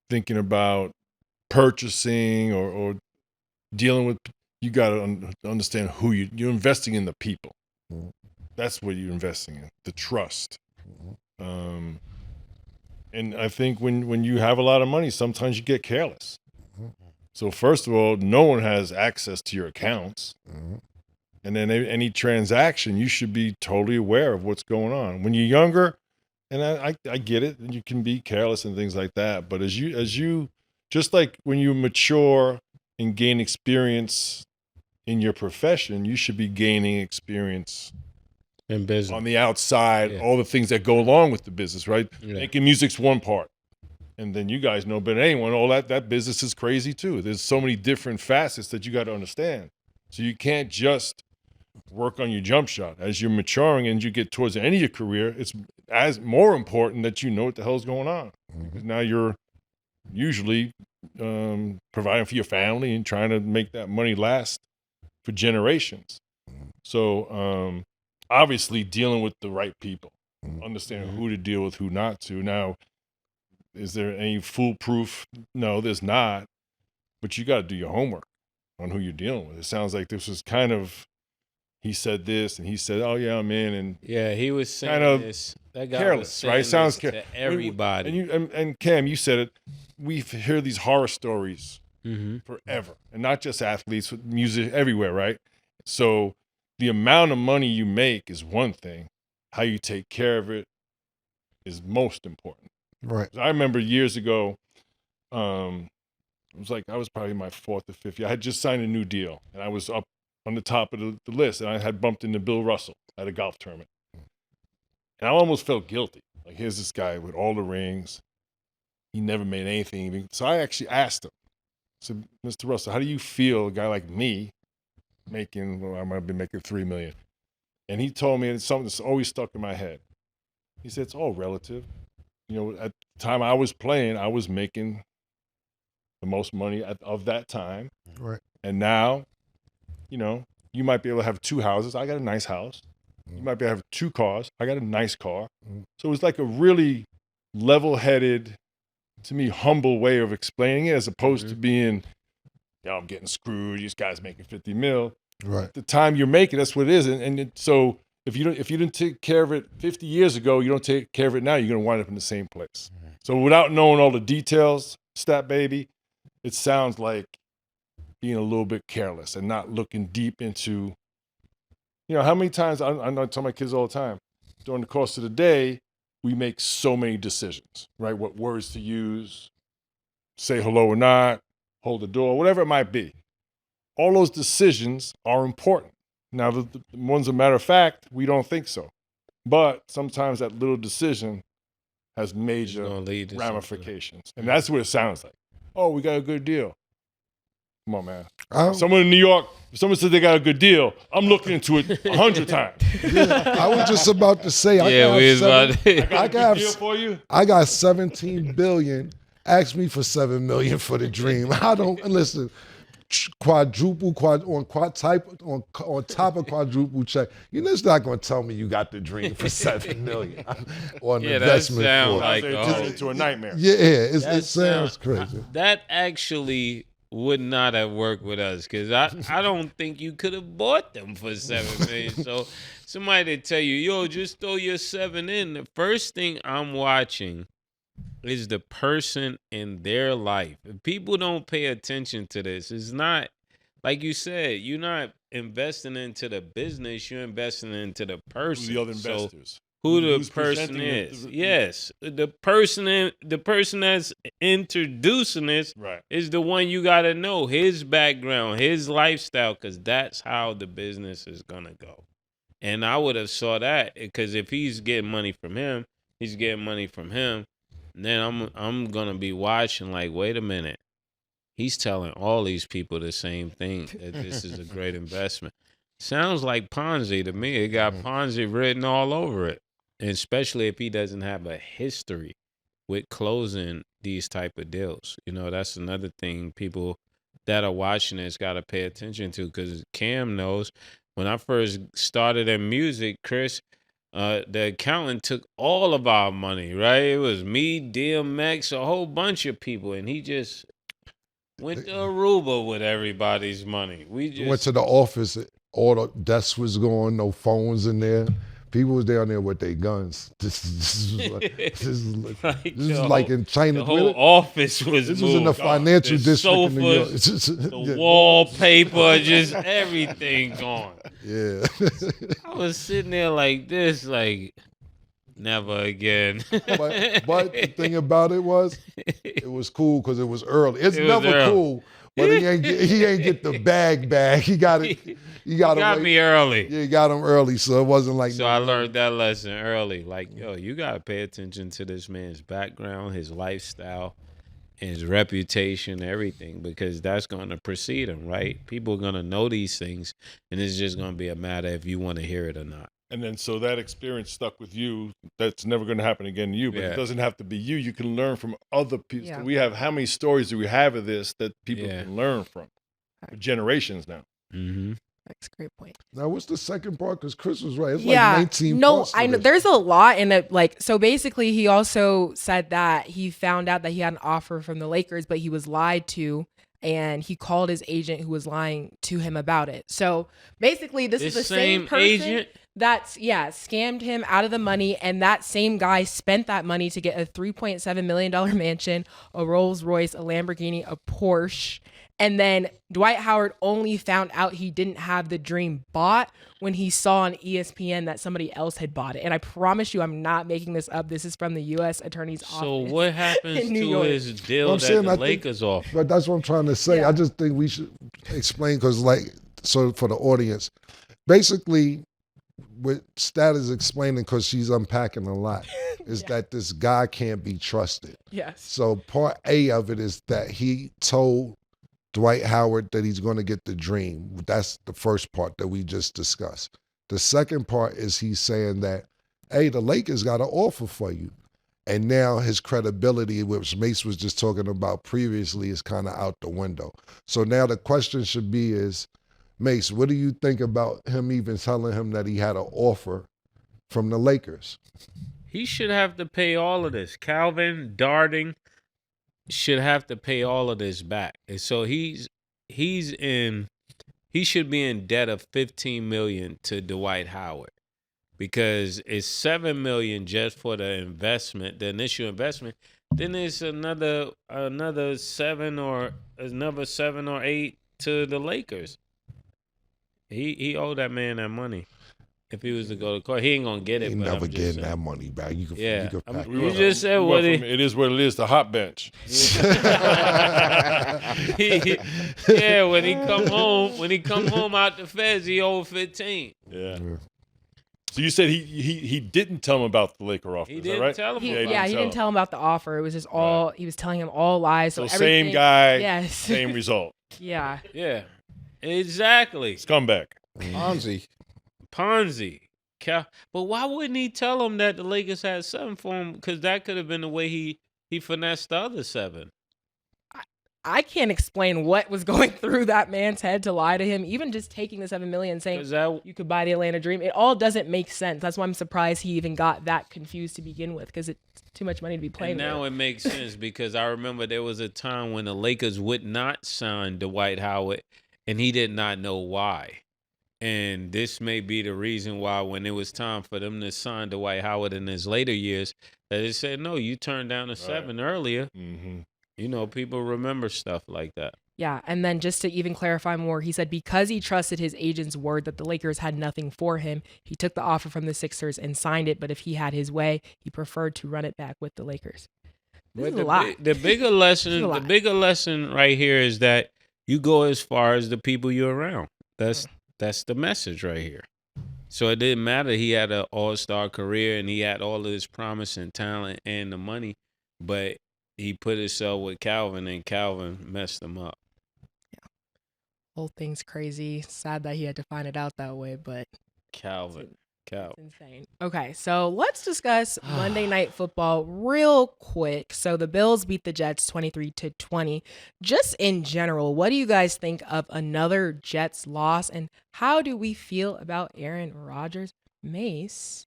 [SPEAKER 4] thinking about purchasing or dealing with, you got to understand who you're investing in, the people.
[SPEAKER 5] Mm-hmm.
[SPEAKER 4] That's what you're investing in, the trust. And I think when you have a lot of money, sometimes you get careless. So first of all, no one has access to your accounts. And then any transaction, you should be totally aware of what's going on. When you're younger, and I get it, and you can be careless and things like that. But as you just like when you mature and gain experience in your profession, you should be gaining experience
[SPEAKER 3] In business.
[SPEAKER 4] on the outside,
[SPEAKER 3] Yeah.
[SPEAKER 4] all the things that go along with the business, right?
[SPEAKER 3] Yeah.
[SPEAKER 4] Making music's one part. And then you guys know better than anyone, all that business is crazy too. There's so many different facets that you got to understand. So you can't just work on your jump shot. As you're maturing and you get towards the end of your career, it's as more important that you know what the hell's going on. Because now you're usually providing for your family and trying to make that money last for generations. So obviously dealing with the right people, understanding who to deal with, who not to. Now, is there any foolproof? No, there's not. But you got to do your homework on who you're dealing with. It sounds like this was kind of, he said this and he said, oh yeah, I'm in. And
[SPEAKER 3] yeah, he was saying
[SPEAKER 4] kind of
[SPEAKER 3] this. That guy
[SPEAKER 4] careless,
[SPEAKER 3] was saying
[SPEAKER 4] right? Sounds
[SPEAKER 3] this to everybody.
[SPEAKER 4] And Cam, you said it. We hear these horror stories
[SPEAKER 3] Mm-hmm.
[SPEAKER 4] forever, and not just athletes, with music everywhere, right? So the amount of money you make is one thing. How you take care of it is most important.
[SPEAKER 5] Right.
[SPEAKER 4] I remember years ago, it was like I was probably in my 4th or 5th year. I had just signed a new deal, and I was up on the top of the list, and I had bumped into Bill Russell at a golf tournament. And I almost felt guilty. Like, here's this guy with all the rings. He never made anything. So I actually asked him, I said, Mr. Russell, how do you feel a guy like me making, well, I might have been making $3 million. And he told me, and it's something that's always stuck in my head. He said, it's all relative. You know, at the time I was playing, I was making the most money of that time.
[SPEAKER 5] Right.
[SPEAKER 4] And now, you know, you might be able to have 2 houses. I got a nice house. You might be able to have 2 cars. I got a nice car. So it was like a really level-headed, to me, humble way of explaining it, as opposed to being, I'm getting screwed. This guy's making 50 mil.
[SPEAKER 5] Right.
[SPEAKER 4] At the time you're making, that's what it is. So if you didn't take care of it 50 years ago, you don't take care of it now, you're going to wind up in the same place. So without knowing all the details, Stat Baby, it sounds like being a little bit careless and not looking deep into, you know, how many times, I tell my kids all the time, during the course of the day, we make so many decisions, right? What words to use, say hello or not, hold the door, whatever it might be. All those decisions are important. Now, the ones, a matter of fact, we don't think so. But sometimes that little decision has major ramifications. And that's what it sounds like. Oh, we got a good deal. Come on, man. Someone in New York, if someone says they got a good deal, I'm looking into it 100 times.
[SPEAKER 5] Yeah, I was just about to say, I got I got 17 billion. Ask me for 7 million for the dream. I don't listen. Quadruple on top of quadruple check. You're just not going to tell me you got the dream for 7 million or an investment
[SPEAKER 3] that sounds
[SPEAKER 5] for
[SPEAKER 3] like
[SPEAKER 4] into a nightmare.
[SPEAKER 5] Yeah, it sounds crazy.
[SPEAKER 3] That actually would not have worked with us, because I don't think you could have bought them for 7 million. So somebody to tell you, yo, just throw your 7 in. The first thing I'm watching is the person in their life. If people don't pay attention to this, it's not, like you said, you're not investing into the business, you're investing into the person.
[SPEAKER 4] The other investors.
[SPEAKER 3] Who the person is. Yes. The person that's introducing this is the one you got to know, his background, his lifestyle, because that's how the business is going to go. And I would have saw that, because if he's getting money from him, he's getting money from him. Then I'm gonna be watching like, wait a minute, he's telling all these people the same thing, that this is a great investment. Sounds like Ponzi to me. It got Ponzi written all over it, and especially if he doesn't have a history with closing these type of deals. You know, that's another thing people that are watching this got to pay attention to, because Cam knows when I first started in music, Chris, the accountant took all of our money, right? It was me, DMX, a whole bunch of people, and he just went to Aruba with everybody's money. We just
[SPEAKER 5] went to the office, all the desks was gone, no phones in there. People was down there with their guns. This is like in China.
[SPEAKER 3] The whole office was
[SPEAKER 5] This
[SPEAKER 3] moved.
[SPEAKER 5] was in the financial district
[SPEAKER 3] sofas,
[SPEAKER 5] in New York.
[SPEAKER 3] the wallpaper, just everything gone.
[SPEAKER 5] Yeah.
[SPEAKER 3] I was sitting there like this, like, never again.
[SPEAKER 5] but the thing about it was cool because it was early. It's
[SPEAKER 3] It was
[SPEAKER 5] never
[SPEAKER 3] early.
[SPEAKER 5] cool, but he ain't get the bag. He got it. He got
[SPEAKER 3] me early.
[SPEAKER 5] Yeah, he got him early, so it wasn't like.
[SPEAKER 3] So I learned that lesson early. Like, yo, you gotta pay attention to this man's background, his lifestyle, his reputation, everything, because that's going to precede him, right? People are going to know these things, and it's just going to be a matter if you want to hear it or not.
[SPEAKER 4] And then so that experience stuck with you. That's never going to happen again to you, but it doesn't have to be you. You can learn from other people.
[SPEAKER 2] Yeah.
[SPEAKER 4] We have, how many stories do we have of this that people can learn from for generations now?
[SPEAKER 3] Mm-hmm.
[SPEAKER 2] That's a great point.
[SPEAKER 5] Now, what's the second part? Because Chris was right. It's
[SPEAKER 2] Yeah,
[SPEAKER 5] like 19
[SPEAKER 2] no,
[SPEAKER 5] parts to
[SPEAKER 2] I know
[SPEAKER 5] this.
[SPEAKER 2] there's a lot in it. Like, so basically, he also said that he found out that he had an offer from the Lakers, but he was lied to, and he called his agent who was lying to him about it. So basically, this is the same person
[SPEAKER 3] agent
[SPEAKER 2] that's scammed him out of the money, and that same guy spent that money to get a $3.7 million mansion, a Rolls Royce, a Lamborghini, a Porsche. And then Dwight Howard only found out he didn't have the dream bought when he saw on ESPN that somebody else had bought it. And I promise you, I'm not making this up. This is from the U.S. Attorney's Office.
[SPEAKER 3] So what happens
[SPEAKER 2] in New
[SPEAKER 3] to
[SPEAKER 2] York.
[SPEAKER 3] his deal
[SPEAKER 5] I'm
[SPEAKER 3] that
[SPEAKER 5] saying,
[SPEAKER 3] the
[SPEAKER 5] I think-
[SPEAKER 3] Lakers offer?
[SPEAKER 5] But that's what I'm trying to say.
[SPEAKER 2] Yeah.
[SPEAKER 5] I just think we should explain because, so for the audience, basically, what Stat is explaining, because she's unpacking a lot, is that this guy can't be trusted.
[SPEAKER 2] Yes.
[SPEAKER 5] So part A of it is that he told Dwight Howard that he's going to get the dream. That's the first part that we just discussed. The second part is he's saying that, hey, the Lakers got an offer for you. And now his credibility, which Mase was just talking about previously, is kind of out the window. So now the question should be is, Mase, what do you think about him even telling him that he had an offer from the Lakers?
[SPEAKER 3] He should have to pay all of this. Calvin Darting should have to pay all of this back. And so he should be in debt of $15 million to Dwight Howard, because it's $7 million just for the investment, the initial investment. Then it's another 7 or 8 to the Lakers. He owed that man that money. If he was to go to court, he ain't gonna get it.
[SPEAKER 5] He
[SPEAKER 3] but
[SPEAKER 5] never
[SPEAKER 3] I'm just
[SPEAKER 5] getting
[SPEAKER 3] saying.
[SPEAKER 5] that money back. You can,
[SPEAKER 3] Yeah,
[SPEAKER 5] you can pack
[SPEAKER 3] you
[SPEAKER 5] it
[SPEAKER 3] just said
[SPEAKER 4] We
[SPEAKER 3] what
[SPEAKER 4] went from it is what it is, the hot bench.
[SPEAKER 3] Yeah, when he come home out the feds, he owed 15.
[SPEAKER 4] Yeah. So you said he didn't tell him about the Laker offer.
[SPEAKER 3] He
[SPEAKER 4] is that
[SPEAKER 3] didn't
[SPEAKER 4] right?
[SPEAKER 3] tell him.
[SPEAKER 2] He
[SPEAKER 3] about it.
[SPEAKER 2] didn't tell him about the offer. It was just all, he was telling him all lies.
[SPEAKER 4] So
[SPEAKER 2] So
[SPEAKER 4] same
[SPEAKER 2] everything-
[SPEAKER 4] guy,
[SPEAKER 2] Yes.
[SPEAKER 4] same result.
[SPEAKER 2] Yeah.
[SPEAKER 3] Yeah, exactly.
[SPEAKER 4] Scumbag.
[SPEAKER 6] Ponzi.
[SPEAKER 3] But why wouldn't he tell him that the Lakers had 7 for him? Because that could have been the way he finessed the other 7.
[SPEAKER 2] I can't explain what was going through that man's head to lie to him. Even just taking the $7 million and saying
[SPEAKER 3] 'Cause that-
[SPEAKER 2] you could buy the Atlanta Dream, it all doesn't make sense. That's why I'm surprised he even got that confused to begin with, because it's too much money to be playing
[SPEAKER 3] And now
[SPEAKER 2] with.
[SPEAKER 3] it makes sense, because I remember there was a time when the Lakers would not sign Dwight Howard, and he did not know why. And this may be the reason why, when it was time for them to sign Dwight Howard in his later years, that they said, no, you turned down a 7 earlier.
[SPEAKER 4] Mm-hmm.
[SPEAKER 3] You know, people remember stuff like that.
[SPEAKER 2] Yeah, and then just to even clarify more, he said because he trusted his agent's word that the Lakers had nothing for him, he took the offer from the Sixers and signed it, but if he had his way, he preferred to run it back with the Lakers. This is a lot.
[SPEAKER 3] The bigger lesson right here is that you go as far as the people you're around. That's the message right here. So it didn't matter. He had an all-star career and he had all of this promise and talent and the money, but he put himself with Calvin, and Calvin messed him up.
[SPEAKER 2] Yeah. Whole thing's crazy. Sad that he had to find it out that way, but
[SPEAKER 3] Calvin.
[SPEAKER 2] it's insane. Okay, so let's discuss Monday Night Football real quick. So the Bills beat the Jets 23-20. Just in general, what do you guys think of another Jets loss, and how do we feel about Aaron Rodgers? Mase,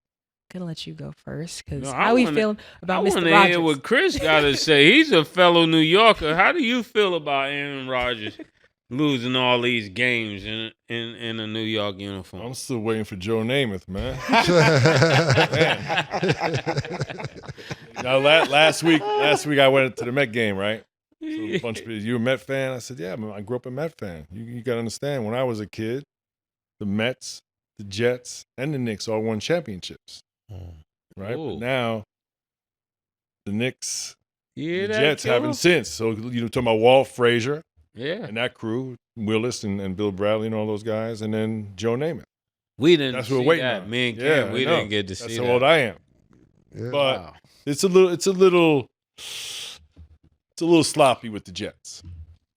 [SPEAKER 2] gonna let you go first, because
[SPEAKER 3] No,
[SPEAKER 2] how we feeling about
[SPEAKER 3] I
[SPEAKER 2] Mr.
[SPEAKER 3] want to
[SPEAKER 2] Rodgers?
[SPEAKER 3] hear what Chris got to say. He's a fellow New Yorker. How do you feel about Aaron Rodgers losing all these games in a New York uniform?
[SPEAKER 4] I'm still waiting for Joe Namath, man. Now, last week I went to the Met game, right? So a bunch of people, you a Met fan? I said, yeah, man, I grew up a Met fan. You got to understand, when I was a kid, the Mets, the Jets, and the Knicks all won championships, right?
[SPEAKER 3] Ooh.
[SPEAKER 4] But now, the Knicks,
[SPEAKER 3] Yeah,
[SPEAKER 4] the Jets haven't since. So, talking about Walt Frazier
[SPEAKER 3] Yeah.
[SPEAKER 4] and that crew, Willis and Bill Bradley and all those guys, and then Joe Namath.
[SPEAKER 3] We didn't
[SPEAKER 4] That's
[SPEAKER 3] see
[SPEAKER 4] what we're waiting
[SPEAKER 3] that.
[SPEAKER 4] on.
[SPEAKER 3] Me and
[SPEAKER 4] Yeah,
[SPEAKER 3] Cam, we
[SPEAKER 4] I know.
[SPEAKER 3] didn't get to
[SPEAKER 4] That's
[SPEAKER 3] see
[SPEAKER 4] how
[SPEAKER 3] that.
[SPEAKER 4] old I am.
[SPEAKER 5] Yeah.
[SPEAKER 4] But
[SPEAKER 3] Wow.
[SPEAKER 4] it's a little it's a little sloppy with the Jets,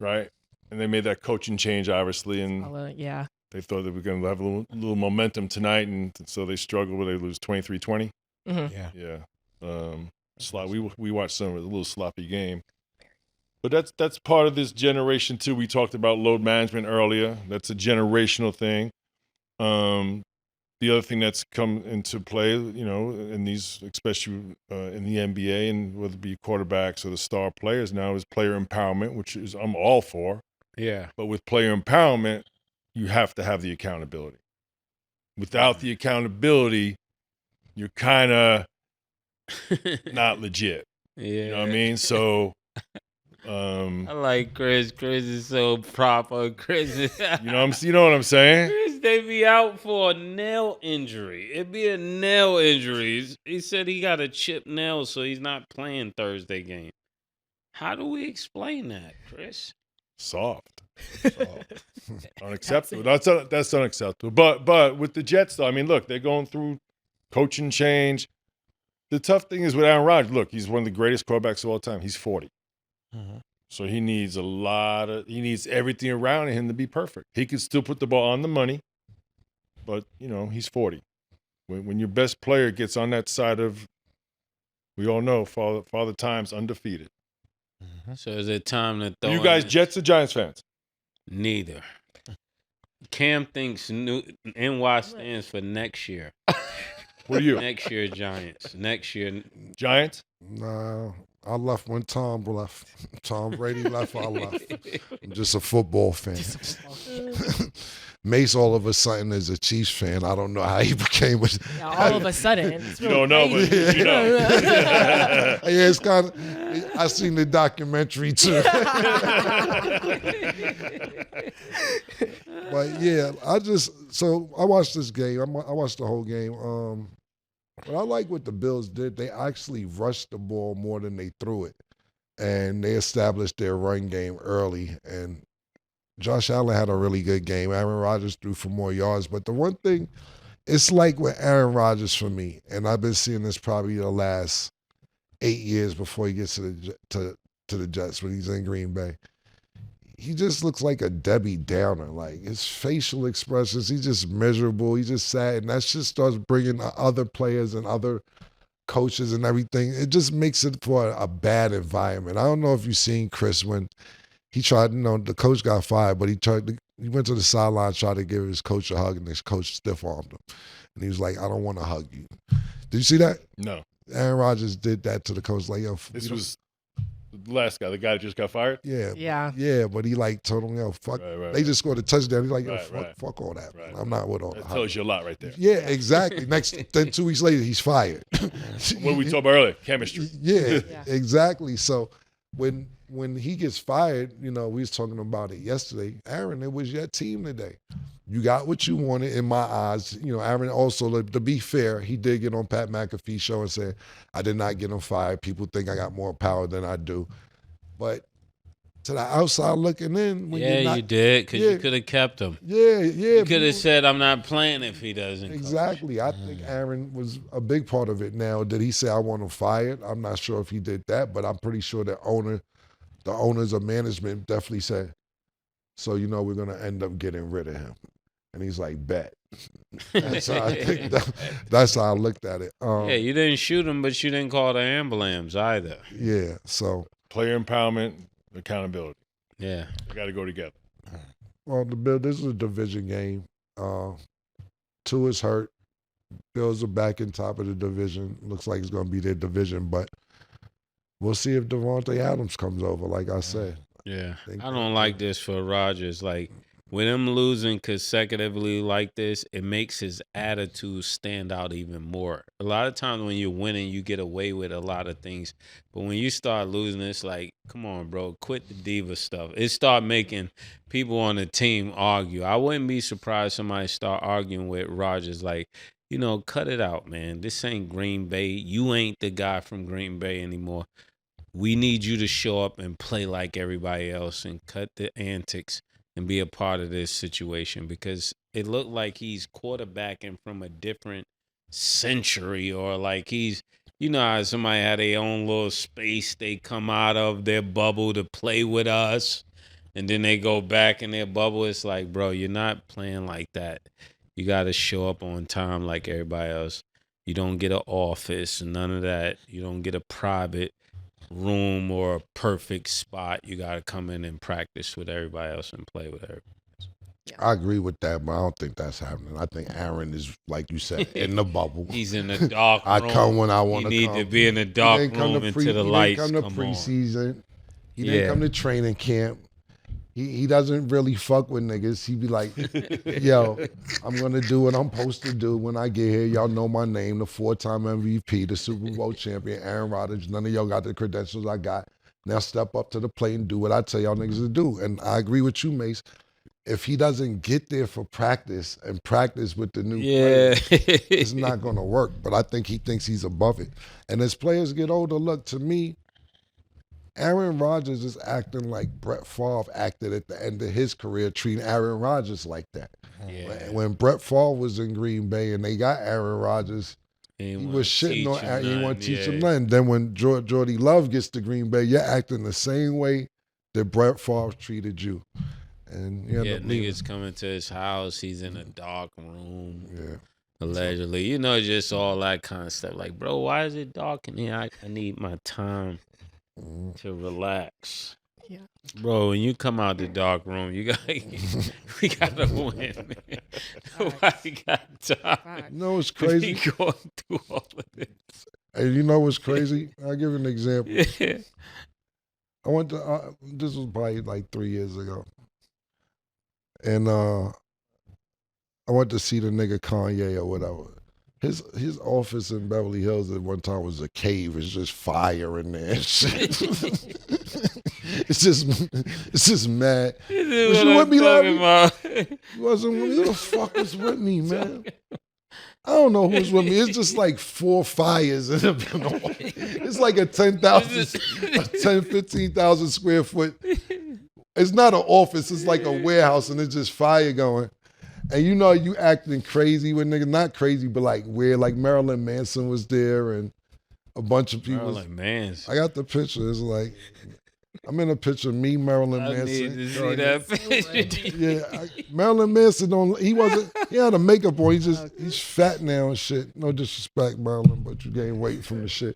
[SPEAKER 4] right? And they made that coaching change, obviously, and
[SPEAKER 2] Yeah.
[SPEAKER 4] they thought they were going to have a little momentum tonight, and so they struggled. Where they lose 23-20.
[SPEAKER 2] Mm-hmm.
[SPEAKER 4] Yeah. We watched some of it, a little sloppy game. But that's part of this generation too. We talked about load management earlier. That's a generational thing. The other thing that's come into play, in these, especially in the NBA, and whether it be quarterbacks or the star players now, is player empowerment, which is I'm all for.
[SPEAKER 3] Yeah.
[SPEAKER 4] But with player empowerment, you have to have the accountability. Without the accountability, you're kind of not legit.
[SPEAKER 3] Yeah.
[SPEAKER 4] You know what I mean? So.
[SPEAKER 3] I like Chris. Chris is so proper. Chris is,
[SPEAKER 4] you know what I'm saying?
[SPEAKER 3] Chris, they be out for a nail injury. It'd be a nail injury. He said he got a chipped nail, so he's not playing Thursday game. How do we explain that, Chris?
[SPEAKER 4] Soft. Unacceptable. That's unacceptable. But with the Jets, though, I mean, look, they're going through coaching change. The tough thing is with Aaron Rodgers. Look, he's one of the greatest quarterbacks of all time. He's 40. So he needs everything around him to be perfect. He could still put the ball on the money, but he's 40. When your best player gets on that side of, we all know, Father Time's undefeated.
[SPEAKER 3] So is it time to throw?
[SPEAKER 4] You guys, Jets or Giants fans?
[SPEAKER 3] Neither. Cam thinks NY stands for next year.
[SPEAKER 4] What are you?
[SPEAKER 3] Next year, Giants. Next year,
[SPEAKER 4] Giants.
[SPEAKER 5] No, I left when Tom left. Tom Brady left, I left. I'm just a football fan. Mase all of a sudden is a Chiefs fan. I don't know how he became.
[SPEAKER 2] All of a sudden.
[SPEAKER 4] You don't know, but you know.
[SPEAKER 5] Yeah, it's kind of. I seen the documentary too. But yeah, I watched this game. I watched the whole game. But I like what the Bills did. They actually rushed the ball more than they threw it. And they established their run game early. And Josh Allen had a really good game. Aaron Rodgers threw for more yards. But the one thing, it's like with Aaron Rodgers for me, and I've been seeing this probably the last 8 years before he gets to the Jets when he's in Green Bay. He just looks like a Debbie Downer. Like his facial expressions, he's just miserable. He's just sad, and that just starts bringing other players and other coaches and everything. It just makes it for a bad environment. I don't know if you've seen Chris when he tried. The coach got fired, but he went to the sideline, tried to give his coach a hug, and his coach stiff-armed him, and he was like, "I don't want to hug you." Did you see that?
[SPEAKER 4] No.
[SPEAKER 5] Aaron Rodgers did that to the coach. Like, yo,
[SPEAKER 4] this was the last guy, the guy that just got fired?
[SPEAKER 5] Yeah, but he told him, yo, fuck.
[SPEAKER 4] Right.
[SPEAKER 5] They just scored a touchdown. He's like, yo, fuck all that.
[SPEAKER 4] Right.
[SPEAKER 5] I'm not with all
[SPEAKER 4] that. That tells you a lot right there.
[SPEAKER 5] Yeah, exactly. Then 2 weeks later, he's fired.
[SPEAKER 4] What we talked about earlier, chemistry.
[SPEAKER 5] Yeah, exactly. So when he gets fired, we was talking about it yesterday. Aaron, it was your team today. You got what you wanted in my eyes. Aaron also, to be fair, he did get on Pat McAfee's show and said, I did not get him fired. People think I got more power than I do. But to the outside looking in,
[SPEAKER 3] you did, because you could have kept him.
[SPEAKER 5] Yeah.
[SPEAKER 3] You could have said, I'm not playing if he doesn't.
[SPEAKER 5] Exactly.
[SPEAKER 3] Coach.
[SPEAKER 5] I think Aaron was a big part of it. Now, did he say I want him fired? I'm not sure if he did that, but I'm pretty sure the owners of management definitely said, so we're going to end up getting rid of him. And he's like, bet. That's how I think that's how I looked at it.
[SPEAKER 3] You didn't shoot him, but you didn't call the ambulance either.
[SPEAKER 5] Yeah, so.
[SPEAKER 4] Player empowerment, accountability.
[SPEAKER 3] Yeah.
[SPEAKER 4] They got to go together.
[SPEAKER 5] Well, this is a division game. Tua is hurt. Bills are back in top of the division. Looks like it's going to be their division, but we'll see if Devontae Adams comes over, like I said.
[SPEAKER 3] Yeah. I don't like this for Rodgers. Like, with him losing consecutively like this, it makes his attitude stand out even more. A lot of times when you're winning, you get away with a lot of things. But when you start losing, it's like, come on, bro, quit the diva stuff. It start making people on the team argue. I wouldn't be surprised somebody start arguing with Rodgers like, cut it out, man. This ain't Green Bay. You ain't the guy from Green Bay anymore. We need you to show up and play like everybody else and cut the antics and be a part of this situation, because it looked like he's quarterbacking from a different century, or like he's you know how somebody had their own little space they come out of their bubble to play with us, and then they go back in their bubble. It's like, bro, you're not playing like that. You got to show up on time like everybody else. You don't get an office, none of that. You don't get a private room or a perfect spot. You got to come in and practice with everybody else and play with everybody.
[SPEAKER 5] I agree with that, but I don't think that's happening. I think Aaron is, like you said, in the bubble.
[SPEAKER 3] He's in the dark room.
[SPEAKER 5] I come when I want to come.
[SPEAKER 3] You need to be in the dark room until the lights come on.
[SPEAKER 5] He didn't come to preseason. He didn't come to training camp. He doesn't really fuck with niggas. He be like, yo, I'm going to do what I'm supposed to do when I get here. Y'all know my name, the 4-time MVP, the Super Bowl champion, Aaron Rodgers. None of y'all got the credentials I got. Now step up to the plate and do what I tell y'all niggas to do. And I agree with you, Mase. If he doesn't get there for practice and practice with the new players, it's not going to work. But I think he thinks he's above it. And as players get older, look, to me, Aaron Rodgers is acting like Brett Favre acted at the end of his career, treating Aaron Rodgers like that. Yeah. When Brett Favre was in Green Bay and they got Aaron Rodgers, he was shitting on Aaron. He wanted to teach him nothing. Then when Jordy Love gets to Green Bay, you're acting the same way that Brett Favre treated you. And
[SPEAKER 3] niggas coming to his house. He's in a dark room. Yeah. Allegedly. You know, just all that kind of stuff. Like, bro, why is it dark in here? I need my time to relax. Yeah. Bro, when you come out the dark room, we gotta win. Nobody got time.
[SPEAKER 5] You know what's crazy?
[SPEAKER 3] Going through all of this.
[SPEAKER 5] Hey, you know what's crazy? I'll give you an example.
[SPEAKER 3] Yeah.
[SPEAKER 5] I went to, this was probably like 3 years ago. And I went to see the nigga Kanye or whatever. His office in Beverly Hills at one time was a cave. It's just fire in there and shit. It's just mad. Was you with me, Larry? You wasn't with me. Who the fuck was with me, man? I don't know who's with me. It's just like 4 fires in the It's like a 15,000 square foot. It's not an office. It's like a warehouse, and it's just fire going. And you know, you acting crazy with niggas. Not crazy, but like weird. Like Marilyn Manson was there, and a bunch of people.
[SPEAKER 3] Marilyn Manson.
[SPEAKER 5] I got the picture. It's like, I'm in a picture of me, Marilyn Manson.
[SPEAKER 3] I need to see that picture.
[SPEAKER 5] Yeah, Marilyn Manson he had a makeup on. He's fat now and shit. No disrespect, Marilyn, but you gained weight from the shit.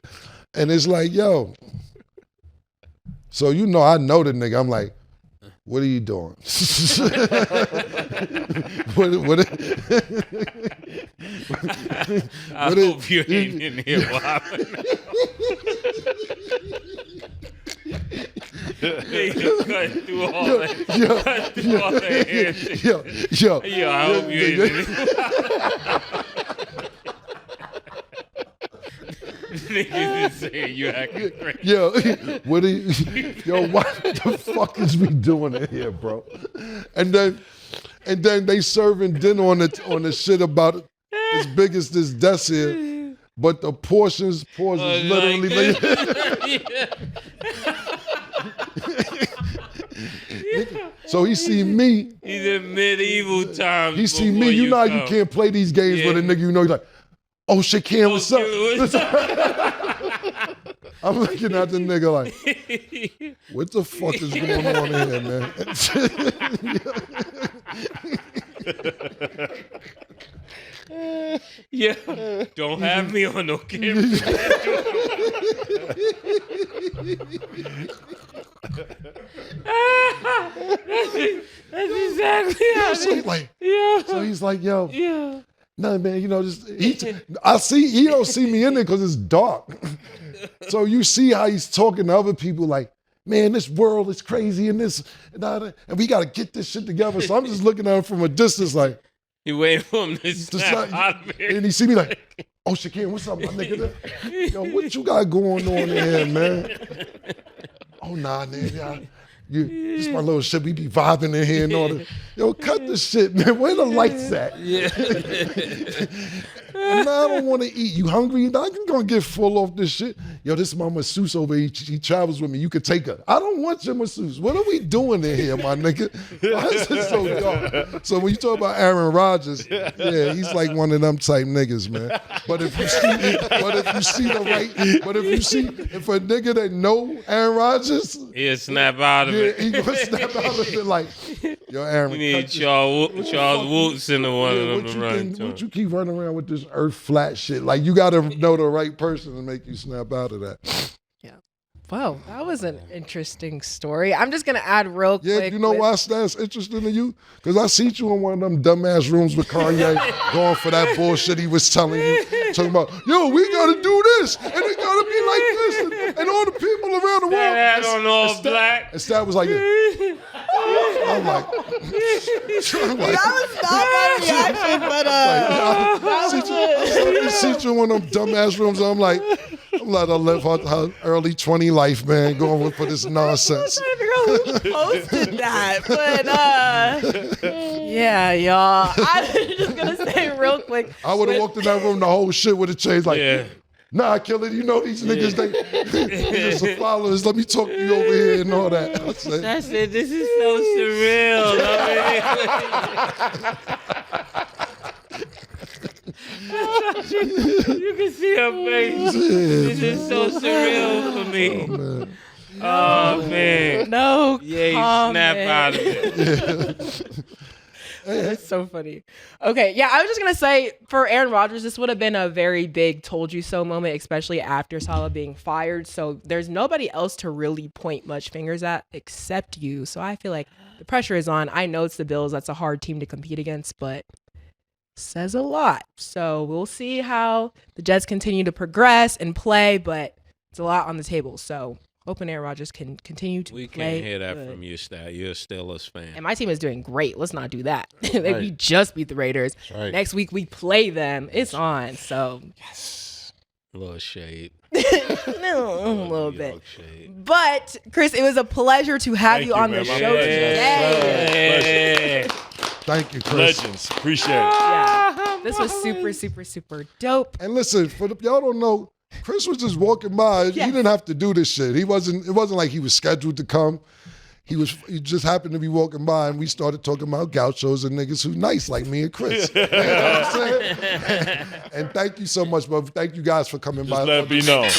[SPEAKER 5] And it's like, yo. So you know, I know the nigga. I'm like, what are you doing?
[SPEAKER 3] I hope you ain't in here whopping. Nigga cut through all that. Cut through all that hair shit. Yo, I hope you ain't in here. Niggas is saying you acting crazy.
[SPEAKER 5] Yo, what the fuck is we doing in here, bro? And then they serving dinner on the shit about as big as this desk here, but the portions literally like So he see me.
[SPEAKER 3] He's in medieval times.
[SPEAKER 5] He see me. You know how you can't play these games with a nigga. You know, he's like, oh shit, Cam, what's up? I'm looking at the nigga like, what the fuck is going on here,
[SPEAKER 3] man? Yeah, don't have me on no camera. That's exactly how it is.
[SPEAKER 5] So he's like, yo. Yeah. No, man, you know, he don't see me in there because it's dark. So you see how he's talking to other people like, man, this world is crazy and and we got to get this shit together. So I'm just looking at him from a distance like.
[SPEAKER 3] You wait for him to snap out of here.
[SPEAKER 5] And he see me like, oh, Shaquem, what's up, my nigga? Yo, what you got going on in here, man? Oh, nah, man, this my little shit. We be vibing in here and all that. Yo, cut the shit, man. Where the lights at?
[SPEAKER 3] Yeah.
[SPEAKER 5] And now I don't want to eat. You hungry? I'm going to get full off this shit. Yo, this is my masseuse over here. He travels with me. You could take her. I don't want your masseuse. What are we doing in here, my nigga? Why is it so dark? So when you talk about Aaron Rodgers, yeah, he's like one of them type niggas, man. But if you see if a nigga that know Aaron Rodgers,
[SPEAKER 3] he'll snap out of it.
[SPEAKER 5] He gonna snap out of it like, yo, Aaron.
[SPEAKER 3] You need Charles Woods in the one of them to run to.
[SPEAKER 5] What you keep running around with this earth flat shit? Like, you got to know the right person to make you snap out of that.
[SPEAKER 2] Yeah. Wow, that was an interesting story. I'm just going to add real quick.
[SPEAKER 5] Yeah, you know why that's interesting to you? Because I see you in one of them dumbass rooms with Kanye going for that bullshit he was telling you. Talking about, yo, we got to do this, and it got to be like this, and all the people around the world.
[SPEAKER 3] That on all black.
[SPEAKER 5] And Stat was like, I'm like,
[SPEAKER 2] that was not my reaction, but
[SPEAKER 5] I see you in one of them dumbass rooms, and I'm like, I live her early 20 life, man, going for this nonsense.
[SPEAKER 2] I don't know who posted that, but yeah, y'all. I'm just gonna say real quick.
[SPEAKER 5] I would have walked in that room, the whole shit would have changed. Like, nah, Killer, you know these niggas, they just some followers. Let me talk to you over here and all that.
[SPEAKER 3] That's it. This is so surreal. You can see her face. This is so surreal for me. Oh, man.
[SPEAKER 2] No
[SPEAKER 3] Yeah, you snap out of it.
[SPEAKER 2] It's so funny. Okay, yeah, I was just gonna say for Aaron Rodgers, this would have been a very big "told you so" moment, especially after Salah being fired. So there's nobody else to really point much fingers at except you. So I feel like the pressure is on. I know it's the Bills. That's a hard team to compete against, but says a lot. So we'll see how the Jets continue to progress and play, but it's a lot on the table. So hoping Aaron Rodgers can continue to play.
[SPEAKER 3] We can't hear that from you, Stat. You're a Steelers fan.
[SPEAKER 2] And my team is doing great. Let's not do that. We just beat the Raiders.
[SPEAKER 6] Right.
[SPEAKER 2] Next week we play them. It's on. So
[SPEAKER 3] Yes. A little shade.
[SPEAKER 2] no, a little
[SPEAKER 3] New
[SPEAKER 2] bit.
[SPEAKER 3] York shade.
[SPEAKER 2] But Chris, it was a pleasure to have
[SPEAKER 4] Thank
[SPEAKER 2] you
[SPEAKER 4] you,
[SPEAKER 2] on
[SPEAKER 4] man.
[SPEAKER 2] the
[SPEAKER 4] My
[SPEAKER 2] show
[SPEAKER 4] pleasure.
[SPEAKER 2] today.
[SPEAKER 5] Thank you, Chris.
[SPEAKER 4] Legends. Appreciate it.
[SPEAKER 2] Yeah. This was super, super, super dope.
[SPEAKER 5] And listen, y'all don't know, Chris was just walking by.
[SPEAKER 2] Yes.
[SPEAKER 5] He didn't have to do this shit. It wasn't like he was scheduled to come. He just happened to be walking by, and we started talking about gauchos and niggas who nice like me and Chris. You know what I'm saying? And thank you so much, bro. Thank you guys for coming by.
[SPEAKER 4] Just let it be known.
[SPEAKER 5] What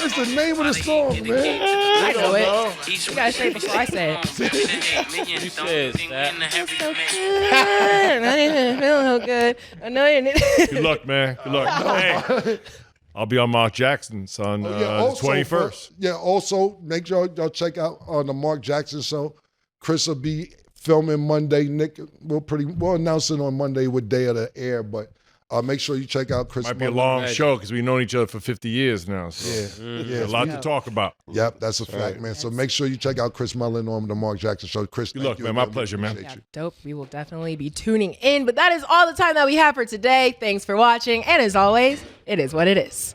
[SPEAKER 5] is the name of the song, man?
[SPEAKER 2] I know it. You gotta say it before I say it.
[SPEAKER 3] You said that.
[SPEAKER 2] I didn't even feel so good. I know you need.
[SPEAKER 4] Good luck, man. Good luck. Hey, I'll be on Mark Jackson's on the 21st.
[SPEAKER 5] Also, make sure y'all check out on the Mark Jackson show. Chris will be filming Monday. Nick, we'll announce it on Monday what day of the air, but make sure you check out Chris.
[SPEAKER 4] Might be a long show because we've known each other for 50 years now. So
[SPEAKER 5] Yeah.
[SPEAKER 4] a lot to talk about.
[SPEAKER 5] Yep, that's a fact, man. So make sure you check out Chris Mullin on the Mark Jackson show. Chris,
[SPEAKER 4] Good
[SPEAKER 5] thank
[SPEAKER 4] luck,
[SPEAKER 5] you
[SPEAKER 4] man. My
[SPEAKER 5] again. We
[SPEAKER 4] pleasure, man.
[SPEAKER 5] appreciate you.
[SPEAKER 2] Dope. We will definitely be tuning in. But that is all the time that we have for today. Thanks for watching. And as always, it is what it is.